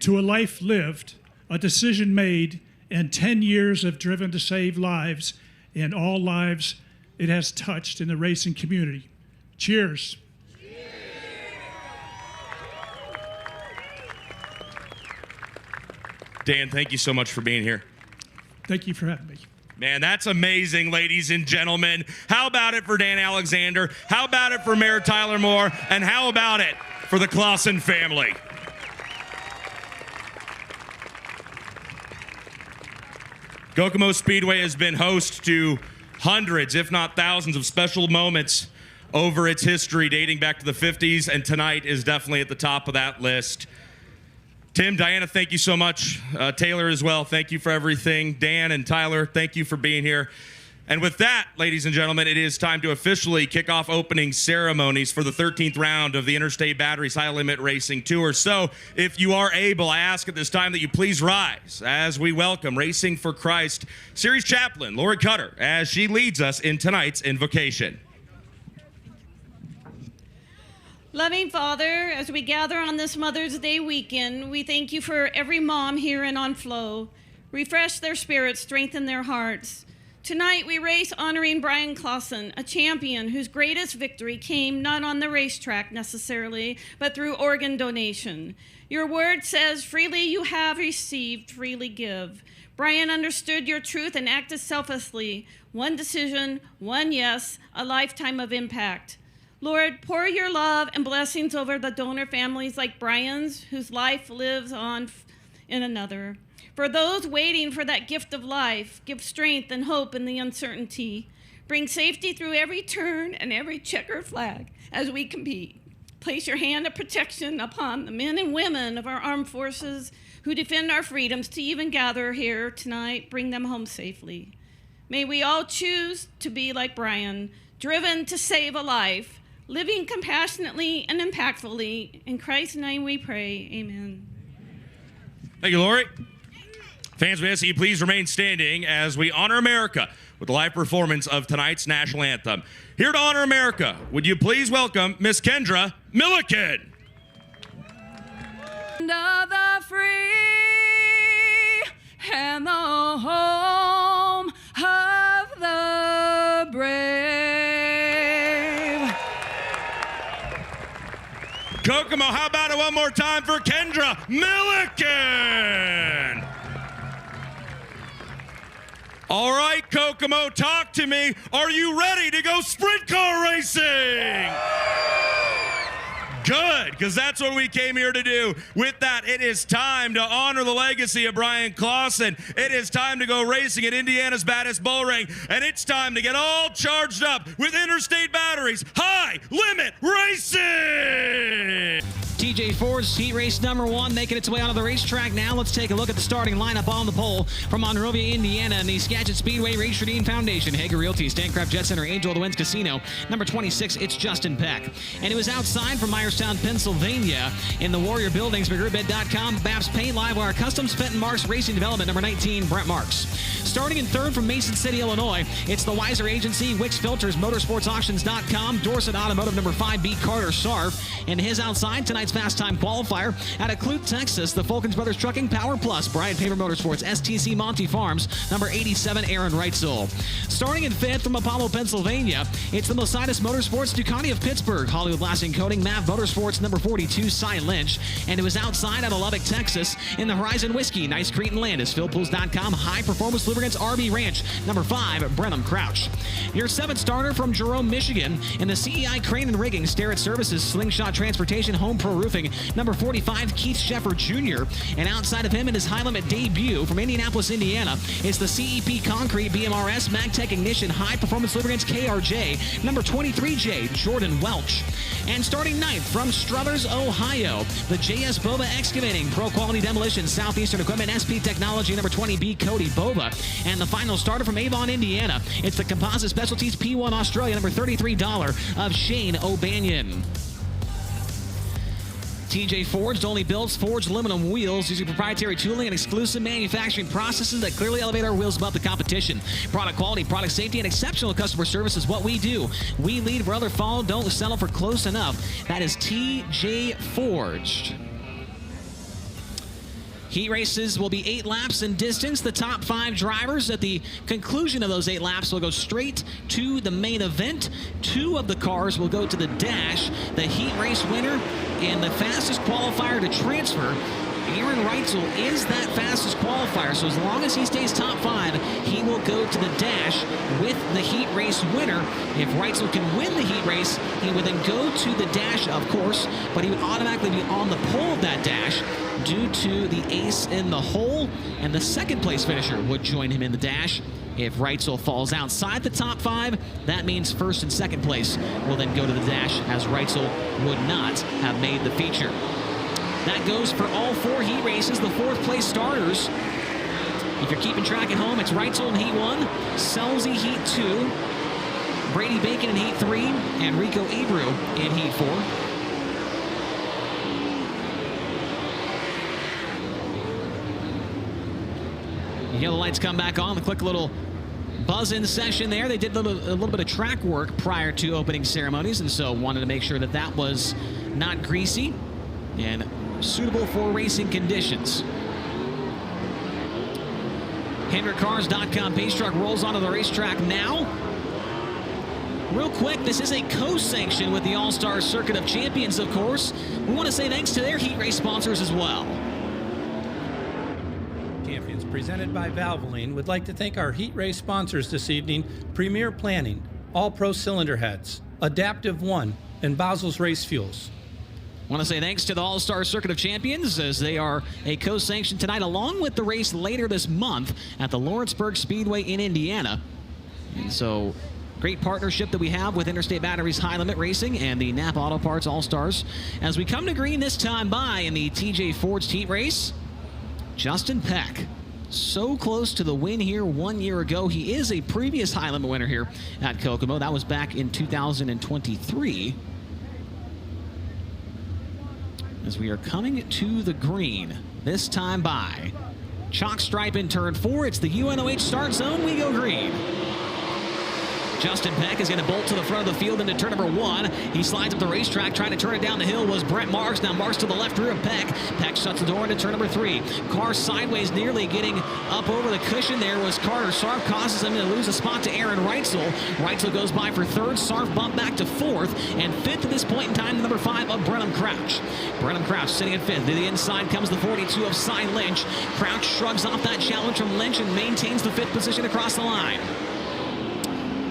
To a life lived, a decision made, and 10 years of Driven to Save Lives and all lives it has touched in the racing community. Cheers. Dan, thank you so much for being here. Thank you for having me. Man, that's amazing, ladies and gentlemen. How about it for Dan Alexander? How about it for Mayor Tyler Moore? And how about it for the Clawson family? Kokomo Speedway has been host to hundreds, if not thousands, of special moments over its history dating back to the 50s, and tonight is definitely at the top of that list. Tim, Diana, thank you so much. Taylor as well, thank you for everything. Dan and Tyler, thank you for being here. And with that, ladies and gentlemen, it is time to officially kick off opening ceremonies for the 13th round of the Interstate Batteries High Limit Racing Tour. So if you are able, I ask at this time that you please rise as we welcome Racing for Christ Series Chaplain Lori Cutter as she leads us in tonight's invocation. Loving Father, as we gather on this Mother's Day weekend, we thank you for every mom here and on Flow. Refresh their spirits, strengthen their hearts. Tonight we race honoring Bryan Clauson, a champion whose greatest victory came not on the racetrack necessarily, but through organ donation. Your word says, freely you have received, freely give. Bryan understood your truth and acted selflessly. One decision, one yes, a lifetime of impact. Lord, pour your love and blessings over the donor families like Bryan's, whose life lives on in another. For those waiting for that gift of life, give strength and hope in the uncertainty. Bring safety through every turn and every checkered flag as we compete. Place your hand of protection upon the men and women of our armed forces who defend our freedoms to even gather here tonight. Bring them home safely. May we all choose to be like Bryan, driven to save a life, living compassionately and impactfully. In Christ's name we pray, amen. Thank you, Lori. Fans, we ask that you please remain standing as we honor America with the live performance of tonight's national anthem. Here to honor America, would you please welcome Miss Kendra Milliken. Of the free and the home of the brave. Kokomo, how about it one more time for Kendra Milliken? All right, Kokomo, talk to me. Are you ready to go sprint car racing? Good, because that's what we came here to do. With that, it is time to honor the legacy of Bryan Clawson. It is time to go racing at Indiana's baddest bull ring, and it's time to get all charged up with Interstate Batteries High Limit Racing! TJ Ford's heat race number 1 making its way onto the racetrack now. Let's take a look at the starting lineup on the pole from Monrovia, Indiana, and the Skagit Speedway Race Redeem Foundation, Hager Realty, Stancraft Jet Center, Angel of the Winds Casino. Number 26, it's Justin Peck. And it was outside from Myerstown, Pennsylvania, in the Warrior Buildings, McGrew-Bed.com, Babs Paint, Livewire Customs, Fenton Marks Racing Development, number 19, Brent Marks. Starting in third from Mason City, Illinois, it's the Weiser Agency, Wix Filters, MotorsportsAuctions.com, Dorset Automotive, number 5, B. Carter Sarv. And his outside, tonight's fast time qualifier out of Clute, Texas, the Fulkins Brothers Trucking Power Plus, Bryan Paper Motorsports, STC Monty Farms, number 87, Aaron Reitzel. Starting in fifth from Apollo, Pennsylvania, it's the Mositis Motorsports, Ducati of Pittsburgh, Hollywood Blasting Coating, Mav Motorsports, number 42, Cy Lynch. And it was outside out of Lubbock, Texas, in the Horizon Whiskey, Nice Crete and Landis, PhilPools.com, High Performance Lubricants, RB Ranch, number 5, Brenham Crouch. Your seventh starter from Jerome, Michigan, in the CEI Crane and Rigging, Starrett Services, Slingshot Transportation, Home Pro Roofing, number 45, Keith Sheffer Jr. And outside of him in his high limit debut from Indianapolis, Indiana, is the CEP Concrete, BMRS, MagTech Ignition, High Performance Lubricants, KRJ, number 23J, Jordan Welch. And starting ninth from Struthers, Ohio, the JS Bova Excavating, Pro Quality Demolition, Southeastern Equipment, SP Technology, number 20B, Cody Bova. And the final starter from Avon, Indiana, it's the Composite Specialties P1 Australia, number $33 of Shane O'Banion. TJ Forged only builds forged aluminum wheels using proprietary tooling and exclusive manufacturing processes that clearly elevate our wheels above the competition. Product quality, product safety, and exceptional customer service is what we do. We lead where others follow. Don't settle for close enough. That is TJ Forged. Heat races will be 8 laps in distance. The top 5 drivers at the conclusion of those 8 laps will go straight to the main event. 2 of the cars will go to the dash. The heat race winner and the fastest qualifier to transfer Aaron Reitzel is that fastest qualifier, so as long as he stays top 5, he will go to the dash with the heat race winner. If Reitzel can win the heat race, he would then go to the dash, of course, but he would automatically be on the pole of that dash due to the ace in the hole, and the second place finisher would join him in the dash. If Reitzel falls outside the top 5, that means first and second place will then go to the dash, as Reitzel would not have made the feature. That goes for all 4 heat races, the 4th place starters. If you're keeping track at home, it's Reitzel in Heat 1, Selzy Heat 2, Brady Bacon in Heat 3, and Rico Abreu in Heat 4. Yellow lights come back on. The quick little buzz-in session there. They did a little bit of track work prior to opening ceremonies, and so wanted to make sure that that was not greasy and suitable for racing conditions. HendrickCars.com pace truck rolls onto the racetrack now. Real quick, this is a co-sanction with the All-Star Circuit of Champions, of course. We want to say thanks to their heat race sponsors as well. Champions, presented by Valvoline, would like to thank our heat race sponsors this evening: Premier Planning, All Pro Cylinder Heads, Adaptive One, and Basel's Race Fuels. Want to say thanks to the All-Star Circuit of Champions, as they are a co-sanction tonight, along with the race later this month at the Lawrenceburg Speedway in Indiana. And so, great partnership that we have with Interstate Batteries High Limit Racing and the Napa Auto Parts All-Stars. As we come to green this time by in the TJ Ford's heat race, Justin Peck. So close to the win here 1 year ago. He is a previous High Limit winner here at Kokomo. That was back in 2023. As we are coming to the green, this time by chalk stripe in turn 4. It's the UNOH start zone. We go green. Justin Peck is going to bolt to the front of the field into turn number 1. He slides up the racetrack, trying to turn it down the hill was Brent Marks. Now Marks to the left rear of Peck. Peck shuts the door into turn number 3. Car sideways, nearly getting up over the cushion there was Carter. Sarf causes him to lose a spot to Aaron Reitzel. Reitzel goes by for 3rd. Sarf bumped back to 4th. And 5th at this point in time, the number 5 of Brenham Crouch. Brenham Crouch sitting at 5th. To the inside comes the 42 of Cy Lynch. Crouch shrugs off that challenge from Lynch and maintains the 5th position across the line.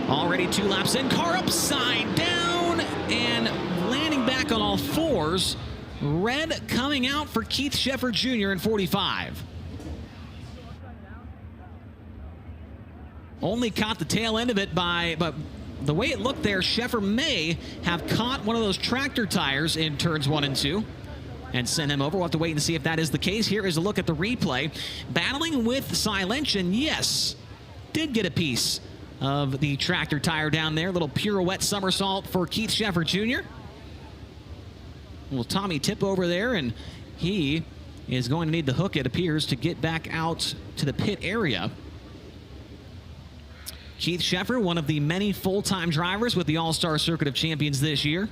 Already 2 laps in, car upside down and landing back on all 4s. Red coming out for Keith Sheffer Jr. in 45. Only caught the tail end of it but the way it looked there, Sheffer may have caught one of those tractor tires in turns 1 and 2 and sent him over. We'll have to wait and see if that is the case. Here is a look at the replay. Battling with Cy Lynch, and yes, did get a piece of the tractor tire down there. Little pirouette somersault for Keith Sheffer Jr. Well, Tommy tip over there, and he is going to need the hook, it appears, to get back out to the pit area. Keith Sheffer, one of the many full-time drivers with the All-Star Circuit of Champions this year.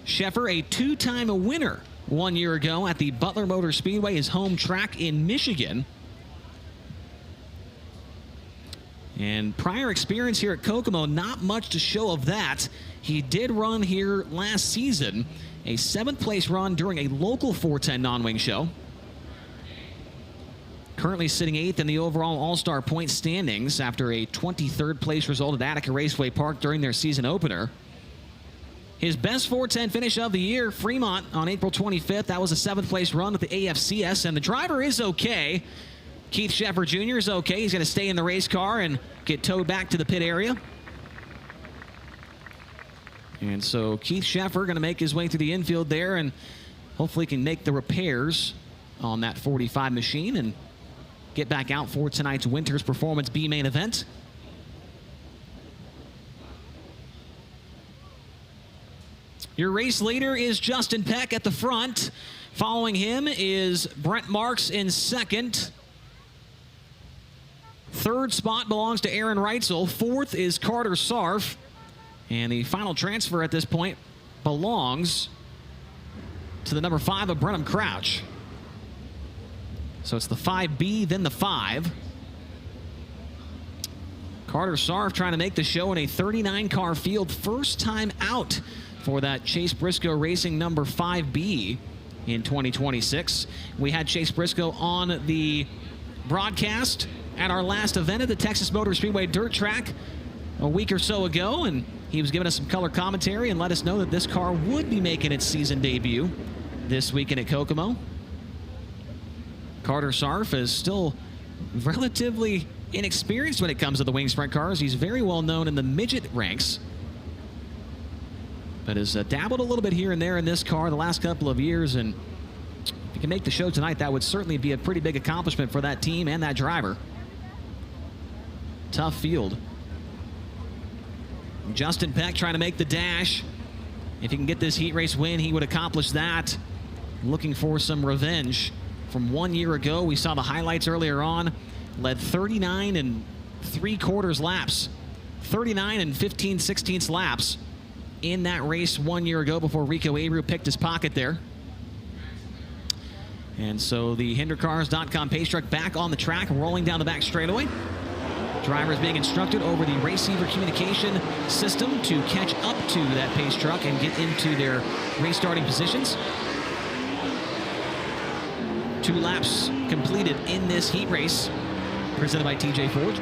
Sheffer, a 2-time winner 1 year ago at the Butler Motor Speedway, his home track in Michigan. And prior experience here at Kokomo, not much to show of that. He did run here last season, a 7th place run during a local 410 non-wing show. Currently sitting 8th in the overall All-Star point standings after a 23rd place result at Attica Raceway Park during their season opener. His best 410 finish of the year, Fremont, on April 25th. That was a 7th place run at the AFCS, and the driver is okay. Keith Sheffer Jr. is okay. He's going to stay in the race car and get towed back to the pit area. And so Keith Sheffer going to make his way through the infield there and hopefully can make the repairs on that 45 machine and get back out for tonight's Winters Performance B main event. Your race leader is Justin Peck at the front. Following him is Brent Marks in 2nd. 3rd spot belongs to Aaron Reitzel. 4th is Carter Sarf. And the final transfer at this point belongs to the number 5 of Brenham Crouch. So it's the 5B, then the 5. Carter Sarf trying to make the show in a 39-car field. First time out for that Chase Briscoe Racing number 5B. in 2026. We had Chase Briscoe on the broadcast at our last event at the Texas Motor Speedway Dirt Track a week or so ago, and he was giving us some color commentary and let us know that this car would be making its season debut this weekend at Kokomo. Carter Sarf is still relatively inexperienced when it comes to the wing sprint cars. He's very well known in the midget ranks, but has dabbled a little bit here and there in this car the last couple of years, and if he can make the show tonight, that would certainly be a pretty big accomplishment for that team and that driver. Tough field. Justin Peck trying to make the dash. If he can get this heat race win, he would accomplish that. Looking for some revenge from 1 year ago. We saw the highlights earlier on. Led 39 and 3/4 laps. 39 and 15/16 laps in that race 1 year ago before Rico Abreu picked his pocket there. And so the HinderCars.com pace truck back on the track, rolling down the back straightaway. Drivers being instructed over the receiver communication system to catch up to that pace truck and get into their race starting positions. 2 laps completed in this heat race, presented by TJ Ford.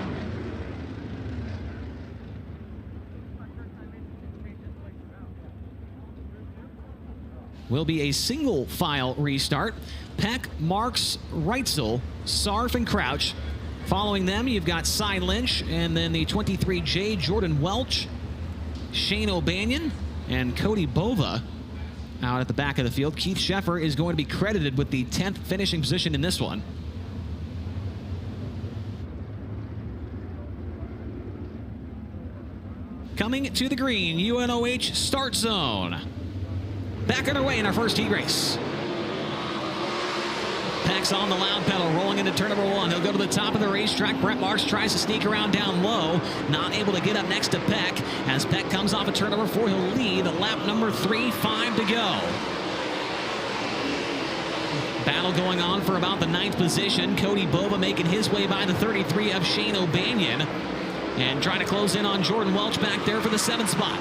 Will be a single file restart. Peck, Marks, Reitzel, Sarf, and Crouch. Following them, you've got Cy Lynch, and then the 23J, Jordan Welch, Shane O'Banion, and Cody Bova out at the back of the field. Keith Sheffer is going to be credited with the 10th finishing position in this one. Coming to the green, UNOH start zone. Back underway in our first heat race. Peck's on the loud pedal, rolling into turn number 1. He'll go to the top of the racetrack. Brent Marks tries to sneak around down low. Not able to get up next to Peck. As Peck comes off of turn number 4, he'll lead lap number 3, 5 to go. Battle going on for about the 9th position. Cody Bova making his way by the 33 of Shane O'Banion. And trying to close in on Jordan Welch back there for the 7th spot.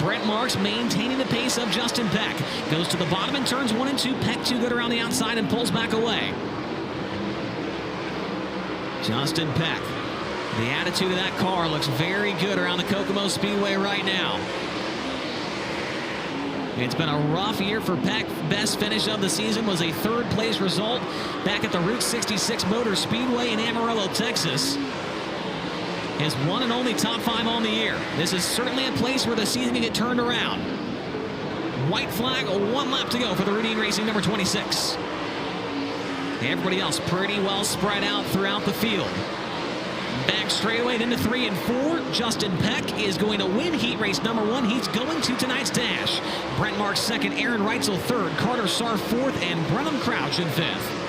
Brent Marks maintaining the pace of Justin Peck. Goes to the bottom in turns 1 and 2. Peck too good around the outside and pulls back away. Justin Peck. The attitude of that car looks very good around the Kokomo Speedway right now. It's been a rough year for Peck. Best finish of the season was a 3rd place result back at the Route 66 Motor Speedway in Amarillo, Texas. His one and only top 5 on the year. This is certainly a place where the season can get turned around. White flag, 1 lap to go for the Routine Racing number 26. Everybody else pretty well spread out throughout the field. Back straightaway into 3 and 4. Justin Peck is going to win heat race number 1. He's going to tonight's dash. Brent Marks 2nd, Aaron Reitzel 3rd, Carter Sarf 4th, and Brenham Crouch in 5th.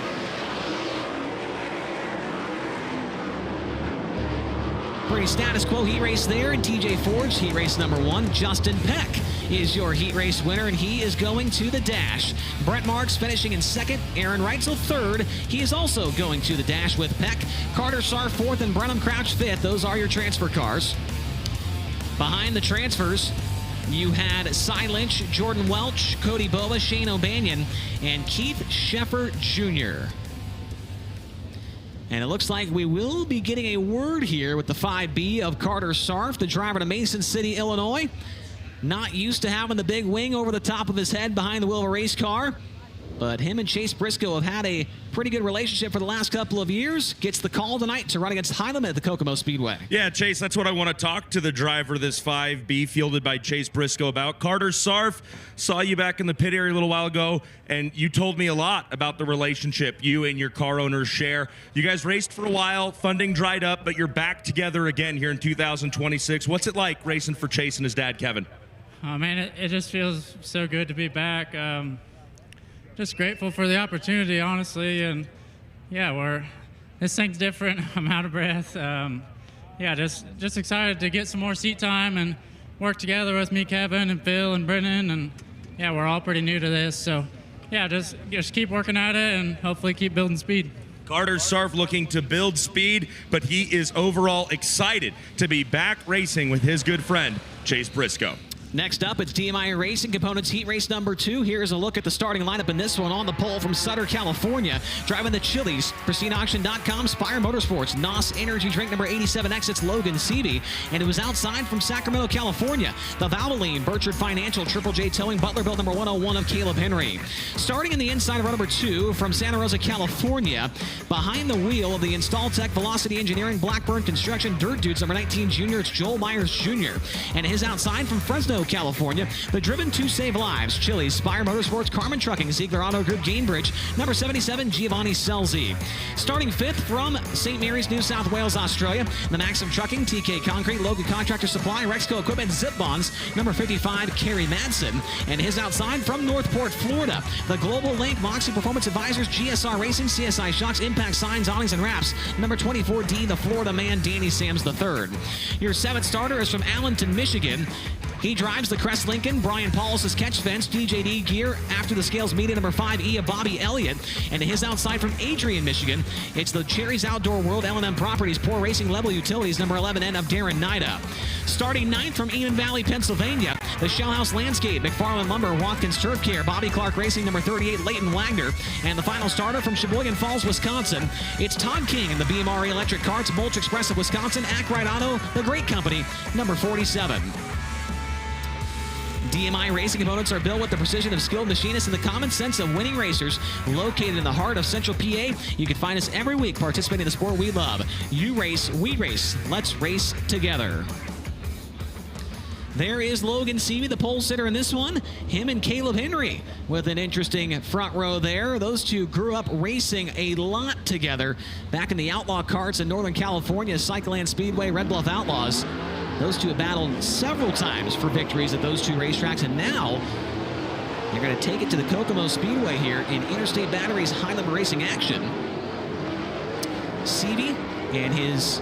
Pretty status quo heat race there in TJ Ford's heat race number 1. Justin Peck is your heat race winner, and he is going to the dash. Brent Marks finishing in 2nd, Aaron Reitzel 3rd. He is also going to the dash with Peck. Carter Sarf 4th and Brenham Crouch 5th. Those are your transfer cars. Behind the transfers, you had Cy Lynch, Jordan Welch, Cody Bova, Shane O'Banion, and Keith Sheffer Jr. And it looks like we will be getting a word here with the 5B of Carter Sarf, the driver to Mason City, Illinois. Not used to having the big wing over the top of his head behind the wheel of a race car. But him and Chase Briscoe have had a pretty good relationship for the last couple of years. Gets the call tonight to run against High Limit at the Kokomo Speedway. Yeah, Chase, that's what I want to talk to the driver of this 5B fielded by Chase Briscoe about. Carter Sarf, saw you back in the pit area a little while ago, and you told me a lot about the relationship you and your car owners share. You guys raced for a while, funding dried up, but you're back together again here in 2026. What's it like racing for Chase and his dad, Kevin? Oh, man, it just feels so good to be back. Just grateful for the opportunity, honestly, and yeah, this thing's different. I'm out of breath. Yeah, just excited to get some more seat time and work together with me, Kevin, and Phil, and Brennan, and yeah, we're all pretty new to this, so yeah, just keep working at it and hopefully keep building speed. Carter Sarf looking to build speed, but he is overall excited to be back racing with his good friend, Chase Briscoe. Next up, it's DMI Racing Components Heat Race number 2. Here's a look at the starting lineup in this one. On the pole from Sutter, California, driving the Chili's, PristineAuction.com, Spire Motorsports, NOS Energy Drink number 87X, it's Logan Seavey. And it was outside from Sacramento, California, the Valvoline, Burchard Financial, Triple J Towing, Butlerville number 101 of Caleb Henry. Starting in the inside of row number 2 from Santa Rosa, California, behind the wheel of the InstallTech, Velocity Engineering, Blackburn Construction, Dirt Dudes number 19 Junior, it's Joel Myers Jr. And his outside from Fresno, California, the Driven to Save Lives, Chili's, Spire Motorsports, Carmen Trucking, Ziegler Auto Group, Gainbridge, number 77, Giovanni Selzy. Starting 5th from St. Mary's, New South Wales, Australia, the Maxim Trucking, TK Concrete, Logan Contractor Supply, Rexco Equipment, Zip Bonds, number 55, Kerry Madsen. And his outside from Northport, Florida, the Global Link, Moxie Performance Advisors, GSR Racing, CSI Shocks, Impact Signs, Awnings, and Wraps, number 24D, the Florida man, Danny Sams III. Your 7th starter is from Allenton, Michigan. He drives the Crest Lincoln, Brian Paulus' Catch Fence, DJD Gear, After the Scales Media, number 5E of Bobby Elliott. And his outside from Adrian, Michigan, it's the Cherries Outdoor World, L&M Properties, Poor Racing Level Utilities, number 11N of Darren Nida. Starting 9th from Enon Valley, Pennsylvania, the Shell House Landscape, McFarland Lumber, Watkins Turf Care, Bobby Clark Racing, number 38, Leighton Wagner. And the final starter from Sheboygan Falls, Wisconsin, it's Todd King in the BMRE Electric Carts, Mulch Express of Wisconsin, Ackright Auto, the Great Company, number 47. DMI Racing Components are built with the precision of skilled machinists and the common sense of winning racers. Located in the heart of Central PA, you can find us every week participating in the sport we love. You race, we race. Let's race together. There is Logan Seavey, the pole sitter in this one. Him and Caleb Henry with an interesting front row there. Those two grew up racing a lot together back in the Outlaw Karts in Northern California, Cycleland Speedway, Red Bluff Outlaws. Those two have battled several times for victories at those two racetracks, and now they're going to take it to the Kokomo Speedway here in Interstate Batteries High Limit Racing action. Seavey and his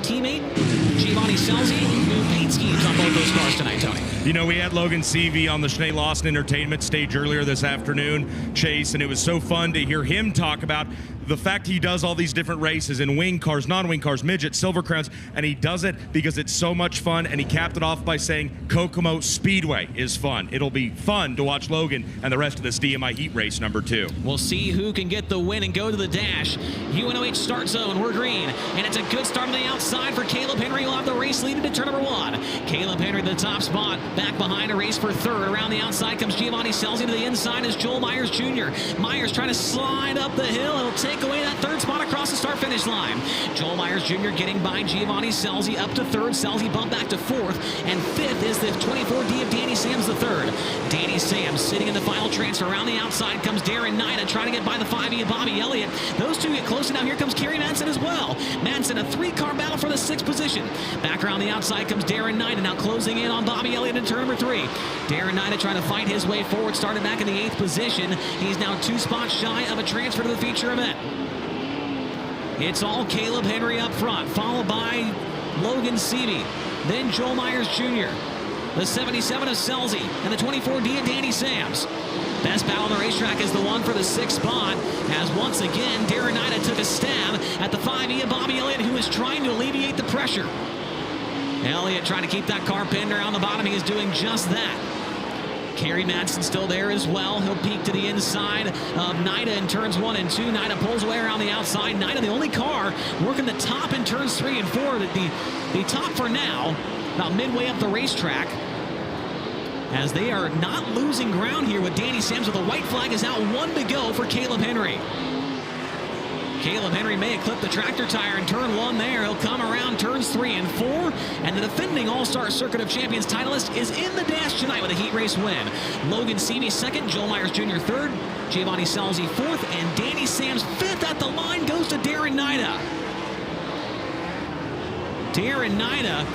teammate, Giovanni Selzy, who paint schemes on both those cars tonight, Tony. You know, we had Logan Seavey on the Sinead Lawson Entertainment stage earlier this afternoon, Chase, and it was so fun to hear him talk about the fact he does all these different races in wing cars, non-wing cars, midgets, silver crowns, and he does it because it's so much fun, and he capped it off by saying Kokomo Speedway is fun. It'll be fun to watch Logan and the rest of this DMI Heat Race number 2. We'll see who can get the win and go to the dash. UNOH start zone, we're green, and it's a good start on the outside for Caleb Henry. He'll have the race lead into turn number 1. Caleb Henry the top spot, back behind a race for 3rd. Around the outside comes Giovanni Selzy. To the inside is Joel Myers Jr. Myers trying to slide up the hill. He'll take away that 3rd spot across the start-finish line. Joel Myers Jr. getting by Giovanni Selzy up to 3rd. Selzy bumped back to 4th. And 5th is the 24D of Danny Sams III. Danny Sams sitting in the final transfer. Around the outside comes Darren Nida trying to get by the 5E of Bobby Elliott. Those two get close, and now here comes Kerry Madsen as well. Madsen, a 3-car battle for the 6th position. Back around the outside comes Darren Nida, now closing in on Bobby Elliott in turn number 3. Darren Nida trying to fight his way forward, started back in the 8th position. He's now 2 spots shy of a transfer to the feature event. It's all Caleb Henry up front, followed by Logan Seavey, then Joel Myers Jr., the 77 of Selzy, and the 24D of Danny Sams. Best battle on the racetrack is the one for the 6th spot, as once again, Darren Nida took a stab at the 5E of Bobby Elliott, who is trying to alleviate the pressure. Elliott trying to keep that car pinned around the bottom. He is doing just that. Kerry Madsen still there as well. He'll peek to the inside of Nida in turns 1 and 2. Nida pulls away around the outside. Nida, the only car working the top in turns 3 and 4. The top for now, about midway up the racetrack, as they are not losing ground here with Danny Sams. With the white flag is out, 1 to go for Caleb Henry. Caleb Henry may clip the tractor tire in turn 1 there. He'll come around turns 3 and 4. And the defending All-Star Circuit of Champions titleist is in the dash tonight with a heat race win. Logan Seavey 2nd, Joel Myers Jr. 3rd, Giovanni Selzy 4th, and Danny Sams 5th at the line goes to Darren Nida. Darren Nida,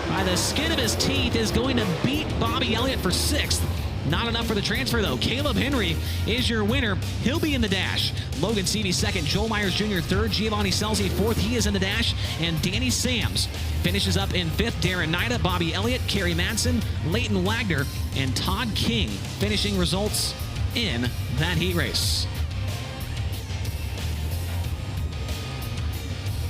by the skin of his teeth, is going to beat Bobby Elliott for 6th. Not enough for the transfer, though. Caleb Henry is your winner. He'll be in the dash. Logan Seavey 2nd, Joel Myers Jr. 3rd, Giovanni Selzy 4th. He is in the dash. And Danny Sams finishes up in 5th. Darren Nida, Bobby Elliott, Kerry Madsen, Leighton Wagner, and Todd King finishing results in that heat race.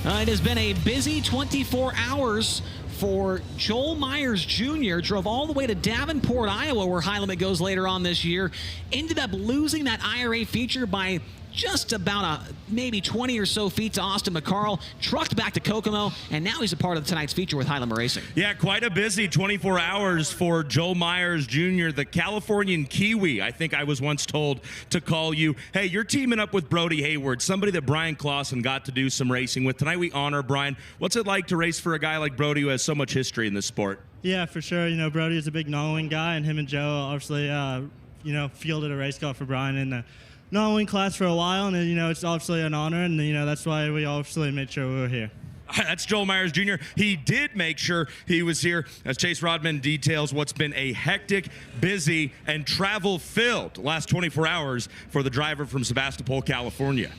It has been a busy 24 hours for Joel Myers Jr. Drove all the way to Davenport, Iowa, where High Limit goes later on this year. Ended up losing that IRA feature by just about maybe 20 or so feet to Austin McCarl, trucked back to Kokomo, and now he's a part of tonight's feature with High Limit Racing. Yeah, quite a busy 24 hours for Joel Myers Jr., the Californian Kiwi. I think I was once told to call you, hey, you're teaming up with Brody Hayward, somebody that Bryan Clawson got to do some racing with. Tonight we honor Bryan. What's it like to race for a guy like Brody who has so much history in this sport? Yeah, for sure. You know, Brody is a big non-wing guy, and him and Joe obviously, fielded a race car for Bryan in the non-wing class for a while, and it's obviously an honor, and that's why we obviously made sure we were here. That's Joel Myers Jr. He did make sure he was here as Chase Rodman details what's been a hectic, busy, and travel-filled last 24 hours for the driver from Sebastopol, California.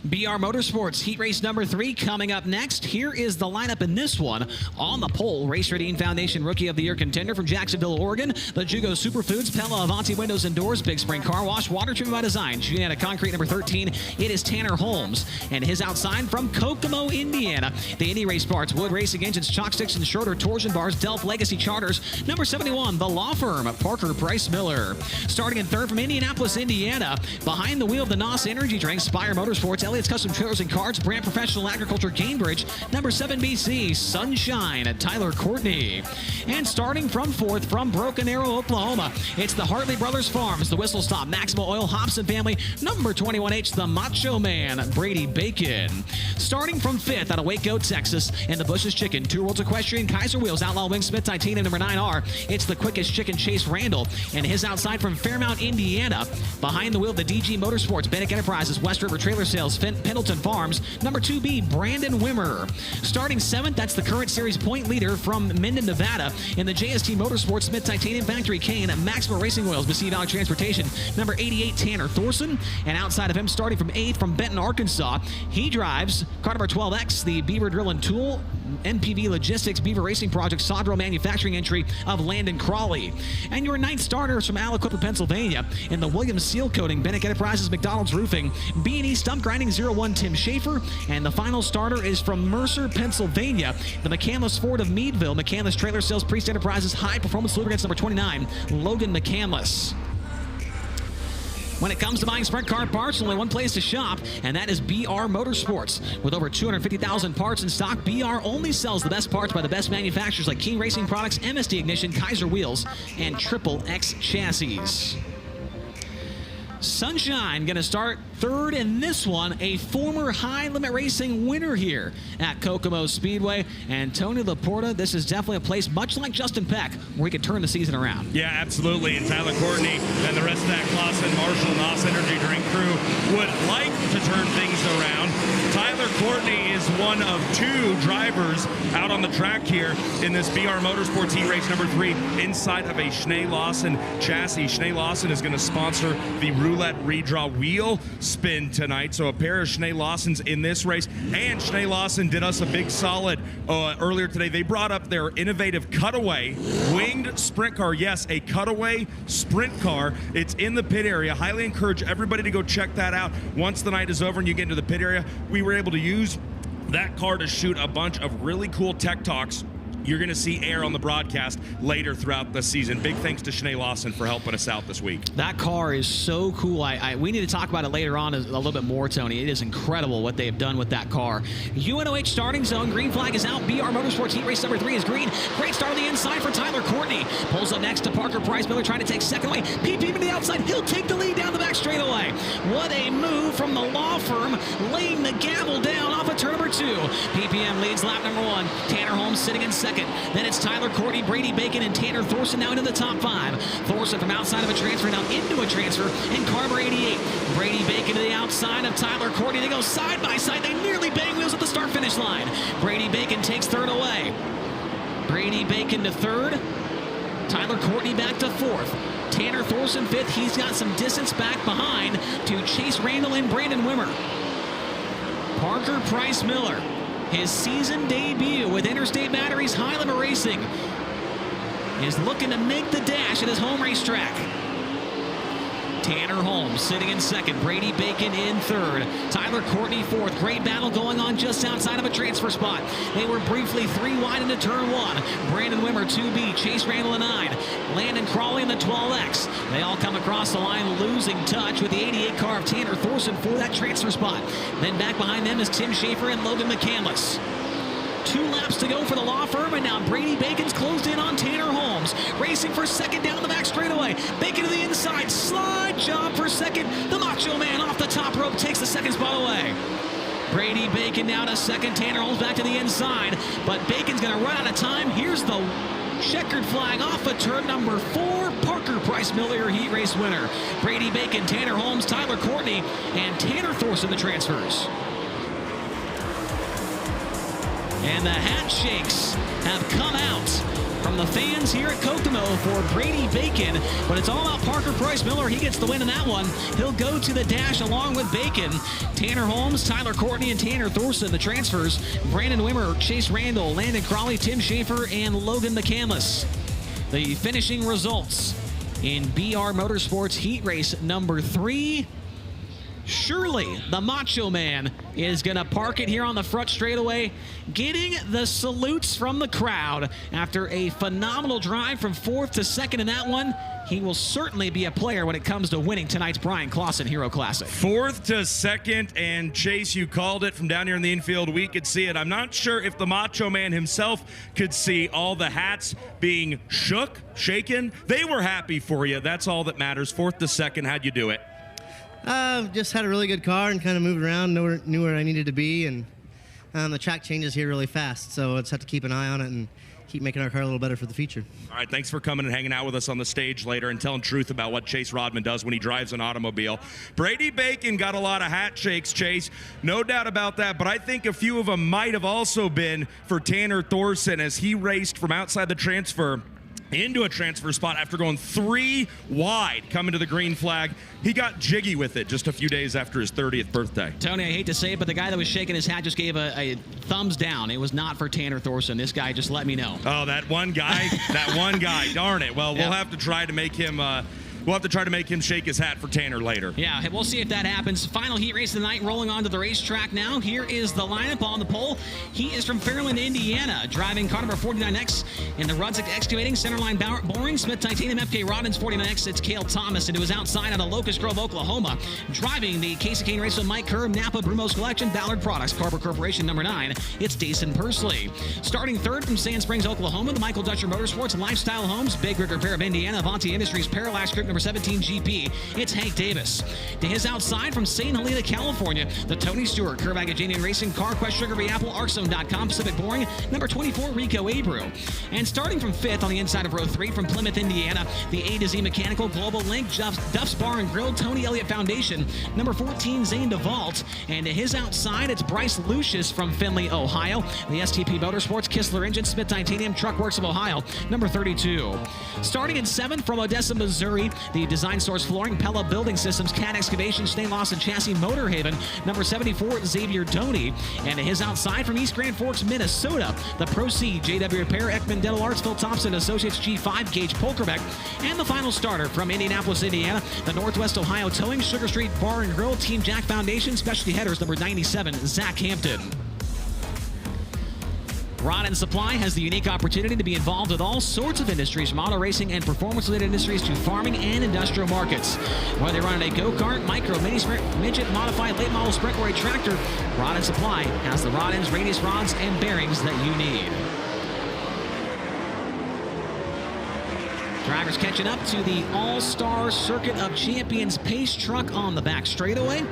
BR Motorsports Heat Race number 3 coming up next. Here is the lineup in this one. On the pole, Race Redeem Foundation Rookie of the Year contender from Jacksonville, Oregon. The Jugo Superfoods, Pella Avanti Windows and Doors, Big Spring Car Wash, Water Treatment by Design, Juliana Concrete number 13. It is Tanner Holmes. And his outside from Kokomo, Indiana. The Indy Race Parts, Wood Racing Engines, Chalk Sticks and Schroeder Torsion Bars, Delph Legacy Charters. Number 71, the law firm, Parker Price Miller. Starting in third from Indianapolis, Indiana. Behind the wheel of the NOS Energy Drink, Spire Motorsports, Elliott's Custom Trailers and Cards, Brand Professional Agriculture, Gainbridge. Number 7 BC, Sunshine, Tyler Courtney. And starting from fourth from Broken Arrow, Oklahoma, it's the Hartley Brothers Farms, the Whistle Stop, Maximo Oil, Hobson family. Number 21H, the Macho Man, Brady Bacon. Starting from fifth out of Waco, Texas, in the Bush's Chicken, Two Worlds Equestrian, Kaiser Wheels, Outlaw Wing Smith, Titanium number 9R. It's the Quickest Chicken, Chase Randall. And his outside from Fairmount, Indiana. Behind the wheel of the DG Motorsports, Bannock Enterprises, West River Trailer Sales, Pendleton Farms. Number 2B, Brandon Wimmer. Starting 7th, that's the current series point leader from Minden, Nevada. In the JST Motorsports, Smith Titanium Factory, Kane, Maximo Racing Oils, Massey Valley Transportation. Number 88, Tanner Thorson. And outside of him, starting from 8th from Benton, Arkansas, he drives car number 12X, the Beaver Drill and Tool, NPV Logistics, Beaver Racing Project, Sodro Manufacturing entry of Landon Crawley. And your 9th starters from Aliquippa, Pennsylvania, in the Williams Seal Coating, Bannock Enterprises, McDonald's Roofing, B&E Stump Grinding 01, Tim Schaefer. And the final starter is from Mercer, Pennsylvania, the McCandless Ford of Meadville, McCandless Trailer Sales, Priest Enterprises, High Performance Lubricants, number 29, Logan McCandless. When it comes to buying sprint car parts, only one place to shop, and that is BR Motorsports. With over 250,000 parts in stock, BR only sells the best parts by the best manufacturers like King Racing Products, MSD Ignition, Kaiser Wheels, and Triple X Chassis. Sunshine going to start third in this one, a former High Limit Racing winner here at Kokomo Speedway. And Tony Laporta, this is definitely a place much like Justin Peck where he could turn the season around. Yeah, absolutely. And Tyler Courtney and the rest of that Clauson, Marshall, NOS Energy Drink crew would like to turn things around. Tyler Courtney is one of 2 drivers out on the track here in this BR Motorsports Heat Race number 3 inside of a Schnee Lawson chassis. Schnee Lawson is going to sponsor the roulette redraw wheel spin tonight. So a pair of Schnee Lawsons in this race. And Schnee Lawson did us a big solid earlier today. They brought up their innovative cutaway winged sprint car. Yes, a cutaway sprint car. It's in the pit area. Highly encourage everybody to go check that out once the night is over and you get into the pit area. We were able to use that car to shoot a bunch of really cool tech talks. You're going to see air on the broadcast later throughout the season. Big thanks to Schnee Lawson for helping us out this week. That car is so cool. We need to talk about it later on a little bit more, Tony. It is incredible what they have done with that car. UNOH starting zone. Green flag is out. BR Motorsports Heat Race number 3 is green. Great start on the inside for Tyler Courtney. Pulls up next to Parker Price Miller trying to take second away. PP to the outside. He'll take the lead down the back straightaway. What a move from the law firm, laying the gavel down off of turn number 2. PPM leads lap number 1. Tanner Holmes sitting in second. Then it's Tyler Courtney, Brady Bacon, and Tanner Thorson now into the top 5. Thorson from outside of a transfer now into a transfer, and Carver 88. Brady Bacon to the outside of Tyler Courtney. They go side by side. They nearly bang wheels at the start-finish line. Brady Bacon takes third away. Brady Bacon to third. Tyler Courtney back to fourth. Tanner Thorson fifth. He's got some distance back behind to Chase Randall and Brandon Wimmer. Parker Price Miller, his season debut with Interstate Batteries High Limit Racing, is looking to make the dash at his home racetrack. Tanner Holmes sitting in second. Brady Bacon in third. Tyler Courtney fourth. Great battle going on just outside of a transfer spot. They were briefly 3 wide into turn 1. Brandon Wimmer 2B. Chase Randall a 9. Landon Crawley in the 12X. They all come across the line losing touch with the 88 car of Tanner Thorson for that transfer spot. Then back behind them is Tim Schaefer and Logan McCandless. 2 laps to go for the law firm, and now Brady Bacon's closed in on Tanner Holmes. Racing for second down the back straightaway. Bacon to the inside. Slide job for second. The Macho Man off the top rope takes the second spot away. Brady Bacon down to second. Tanner Holmes back to the inside, but Bacon's going to run out of time. Here's the checkered flag off of turn number 4. Parker Price Miller, heat race winner. Brady Bacon, Tanner Holmes, Tyler Courtney, and Tanner Thorson the transfers. And the handshakes have come out from the fans here at Kokomo for Brady Bacon, but it's all about Parker Price Miller. He gets the win in that one. He'll go to the dash along with Bacon. Tanner Holmes, Tyler Courtney, and Tanner Thorson, the transfers. Brandon Wimmer, Chase Randall, Landon Crawley, Tim Schaefer, and Logan McCandless. The finishing results in BR Motorsports Heat Race number 3. Surely the Macho Man is going to park it here on the front straightaway, getting the salutes from the crowd after a phenomenal drive from 4th to 2nd in that one. He will certainly be a player when it comes to winning tonight's Bryan Clauson Hero Classic. 4th to 2nd, and Chase, you called it from down here in the infield. We could see it. I'm not sure if the Macho Man himself could see all the hats being shaken. They were happy for you. That's all that matters. 4th to 2nd, how'd you do it? Just had a really good car and kind of moved around, knew where I needed to be, and the track changes here really fast, so I just have to keep an eye on it and keep making our car a little better for the future. All right, thanks for coming and hanging out with us on the stage later and telling truth about what Chase Rodman does when he drives an automobile. Brady Bacon got a lot of hat shakes, Chase, no doubt about that, but I think a few of them might have also been for Tanner Thorson as he raced from outside the transfer into a transfer spot after going 3 wide coming to the green flag. He got jiggy with it just a few days after his 30th birthday. Tony, I hate to say it, but the guy that was shaking his hat just gave a thumbs down. It was not for Tanner Thorson. This guy just let me know. Oh, that one guy? That one guy. Darn it. Well, we'll have to try to make him... We'll have to try to make him shake his hat for Tanner later. Yeah, we'll see if that happens. Final heat race of the night rolling onto the racetrack now. Here is the lineup on the pole. He is from Fairland, Indiana, driving car number 49X in the Rudzik Excavating, Centerline Boring, Smith Titanium, FK Roddins 49X. It's Cale Thomas, and to his outside out of Locust Grove, Oklahoma, driving the Casey Kane race with Mike Kerr, Napa Brumos Collection, Ballard Products, Carver Corporation number 9. It's Dason Pursley. Starting third from Sand Springs, Oklahoma, the Michael Dutcher Motorsports, Lifestyle Homes, Big Rig Repair of Indiana, Avanti Industries, Parallax Group number 17 GP. It's Hank Davis. To his outside from St. Helena, California, the Tony Stewart, Curve Agajanian Racing, CarQuest, Sugar Bee Apple, ArcZone.com, Pacific Boring, number 24, Rico Abreu. And starting from 5th on the inside of row 3 from Plymouth, Indiana, the A to Z Mechanical, Global Link, Duff's Bar and Grill, Tony Elliott Foundation, number 14, Zane DeVault. And to his outside, it's Bryce Lucius from Findlay, Ohio, the STP Motorsports, Kistler Engine, Smith Titanium, Truck Works of Ohio, number 32. Starting in 7th from Odessa, Missouri, the Design Source Flooring, Pella Building Systems, Cat Excavation, Stain Lawson Chassis, Motor Haven, number 74, Xavier Doney. And to his outside from East Grand Forks, Minnesota, the Proceed, JW Repair, Ekman Dental Arts, Phil Thompson Associates, G5, Gage Polkerbeck. And the final starter from Indianapolis, Indiana, the Northwest Ohio Towing, Sugar Street Bar and Grill, Team Jack Foundation, Specialty Headers, number 97, Zach Hampton. Rod and Supply has the unique opportunity to be involved with all sorts of industries, from auto racing and performance-related industries to farming and industrial markets. Whether you're running a go-kart, micro, mini sprint, midget, modified, late model sprint, or a tractor, Rod and Supply has the rod ends, radius rods, and bearings that you need. Drivers catching up to the All-Star Circuit of Champions pace truck on the back straightaway.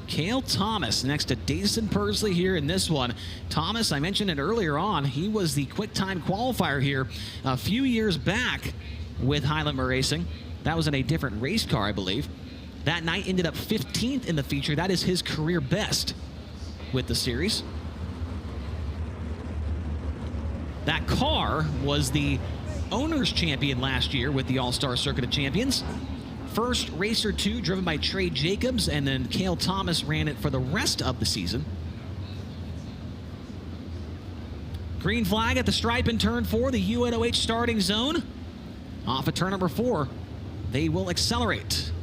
Cale Thomas next to Dason Pursley here in this one. Thomas, I mentioned it earlier on, he was the quick time qualifier here a few years back with High Limit Racing. That was in a different race car, I believe. That night ended up 15th in the feature. That is his career best with the series. That car was the owner's champion last year with the All-Star Circuit of Champions. First Racer 2 driven by Trey Jacobs, and then Cale Thomas ran it for the rest of the season. Green flag at the stripe in turn 4, the UNOH starting zone. Off of turn number 4, they will accelerate.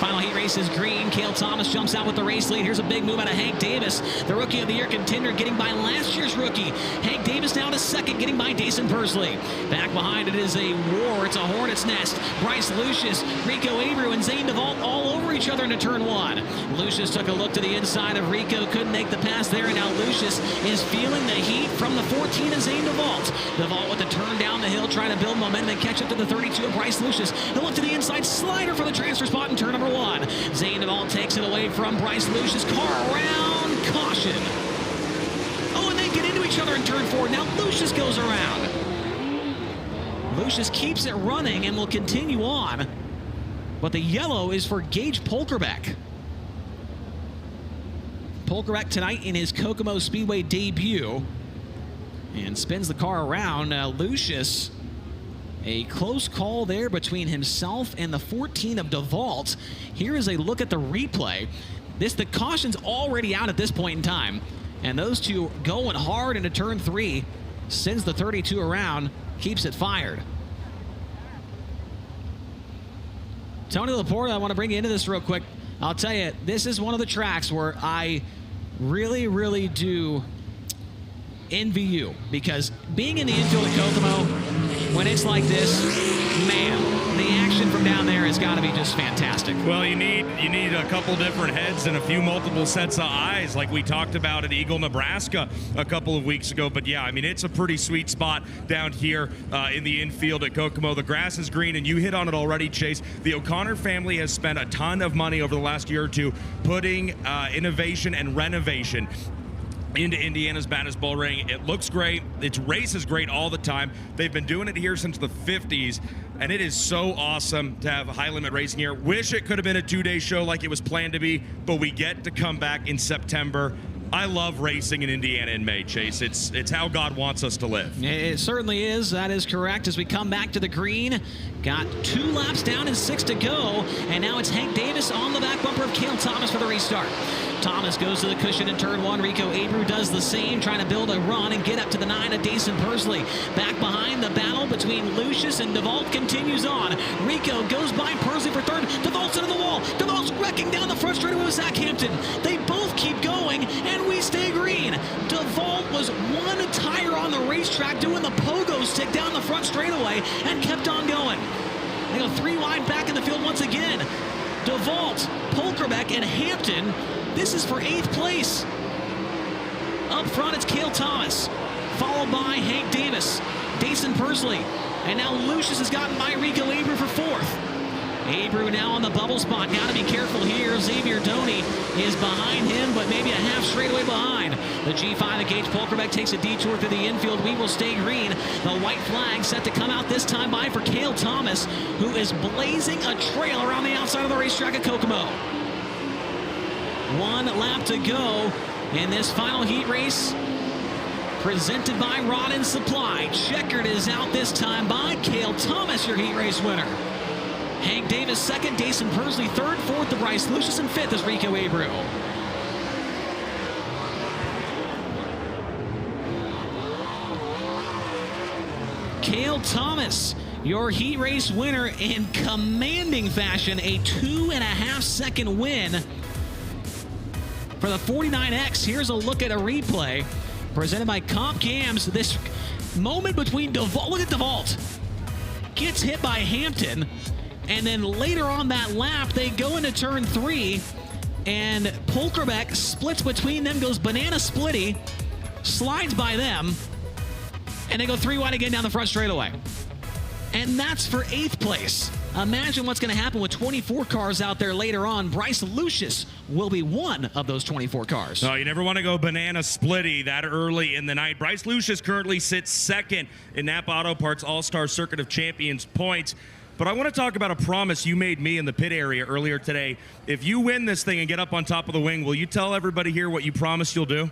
Final heat race is green. Cale Thomas jumps out with the race lead. Here's a big move out of Hank Davis, the Rookie of the Year contender, getting by last year's rookie. Hank Davis down to second, getting by Dason Persley. Back behind it is a war. It's a hornet's nest. Bryce Lucius, Rico Abreu, and Zane DeVault all over each other into turn one. Lucius took a look to the inside of Rico, couldn't make the pass there, and now Lucius is feeling the heat from the 14 of Zane DeVault. DeVault with the turn down the hill, trying to build momentum and catch up to the 32 of Bryce Lucius. He'll look to the inside, slider for the transfer spot in turn number one. Zane DeVault takes it away from Bryce Lucius. Car around, caution. Oh, and they get into each other in turn four. Now Lucius goes around. Lucius keeps it running and will continue on. But the yellow is for Gage Polkerbeck. Polkerbeck tonight in his Kokomo Speedway debut. And spins the car around. Lucius, a close call there between himself and the 14 of DeVault. Here is a look at the replay. The caution's already out at this point in time. And those two going hard into turn three. Sends the 32 around, keeps it fired. Tony Laporte, I want to bring you into this real quick. I'll tell you, this is one of the tracks where I really, really do envy you, because being in the infield at Kokomo, when it's like this, man, the action from down there has got to be just fantastic. Well, you need a couple different heads and a few multiple sets of eyes, like we talked about at Eagle, Nebraska a couple of weeks ago. But yeah, I mean, it's a pretty sweet spot down here in the infield at Kokomo. The grass is green, and you hit on it already, Chase. The O'Connor family has spent a ton of money over the last year or two putting innovation and renovation into Indiana's baddest bull ring. It looks great. Its race is great all the time. They've been doing it here since the 50s, and it is so awesome to have high limit racing here. Wish it could have been a 2-day show like it was planned to be, but we get to come back in September. I love racing in Indiana in May, Chase. It's how God wants us to live. It certainly is. That is correct. As we come back to the green, got 2 laps down and 6 to go, and now it's Hank Davis on the back bumper of Cale Thomas for the restart. Thomas goes to the cushion in turn one. Rico Abreu does the same, trying to build a run and get up to the 9 of Dason Persley. Back behind, the battle between Lucius and DeVault continues on. Rico goes by Persley for third. DeVault's into the wall. DeVault's wrecking down the front straightaway with Zach Hampton. They both keep going, and we stay green. DeVault was 1 tire on the racetrack doing the pogo stick down the front straightaway and kept on going. They go 3 wide back in the field once again. DeVault, Polkerbeck, and Hampton. This is for 8th place. Up front, it's Cale Thomas, followed by Hank Davis, Dason Persley, and now Lucius has gotten by Rico Abreu for 4th. Abreu now on the bubble spot. Got to be careful here. Xavier Doney is behind him, but maybe a half straightaway behind. The G5 of Gage Polkerbeck takes a detour through the infield. We will stay green. The white flag set to come out this time by for Cale Thomas, who is blazing a trail around the outside of the racetrack at Kokomo. 1 lap to go in this final heat race, presented by Rod and Supply. Checkered is out this time by Cale Thomas, your heat race winner. Hank Davis second, Dason Persley third, fourth to Bryce Lucius, and fifth is Rico Abreu. Cale Thomas, your heat race winner in commanding fashion, a 2.5-second win for the 49X. Here's a look at a replay presented by Comp Cams. This moment between DeVault, look at DeVault, gets hit by Hampton, and then later on that lap, they go into turn 3, and Polkerbeck splits between them, goes banana splitty, slides by them, and they go 3 wide again down the front straightaway. And that's for 8th place. Imagine what's going to happen with 24 cars out there later on. Bryce Lucius will be one of those 24 cars. No, you never want to go banana splitty that early in the night. Bryce Lucius currently sits second in Napa Auto Parts All-Star Circuit of Champions points. But I want to talk about a promise you made me in the pit area earlier today. If you win this thing and get up on top of the wing, will you tell everybody here what you promised you'll do?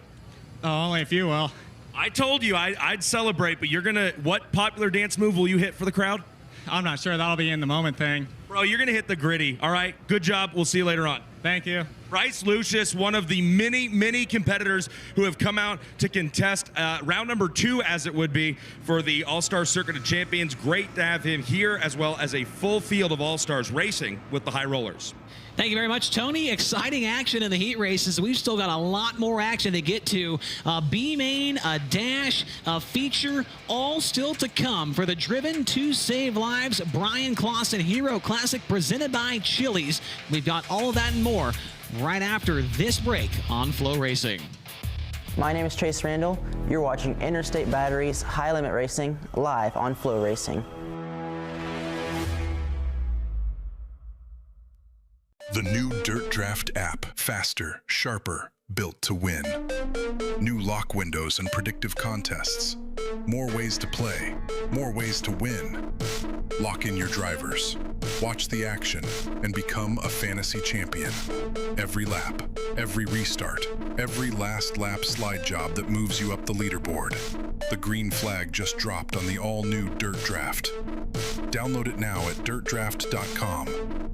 Oh, only if you will. I told you I'd celebrate, but you're going to, what popular dance move will you hit for the crowd? I'm not sure. That'll be in the moment thing. Bro, you're going to hit the gritty. All right, good job. We'll see you later on. Thank you. Bryce Lucius, one of the many competitors who have come out to contest round number 2, as it would be, for the All-Star Circuit of Champions. Great to have him here, as well as a full field of All-Stars racing with the high rollers. Thank you very much, Tony. Exciting action in the heat races. We've still got a lot more action to get to. B main, a dash, a feature, all still to come for the Driven to Save Lives Bryan Clawson Hero Classic presented by Chili's. We've got all of that and more right after this break on FloRacing. My name is Chase Randall. You're watching Interstate Batteries High Limit Racing live on FloRacing. The new Dirt Draft app, faster, sharper, built to win. New lock windows and predictive contests. More ways to play, more ways to win. Lock in your drivers, watch the action, and become a fantasy champion. Every lap, every restart, every last lap slide job that moves you up the leaderboard. The green flag just dropped on the all-new Dirt Draft. Download it now at dirtdraft.com.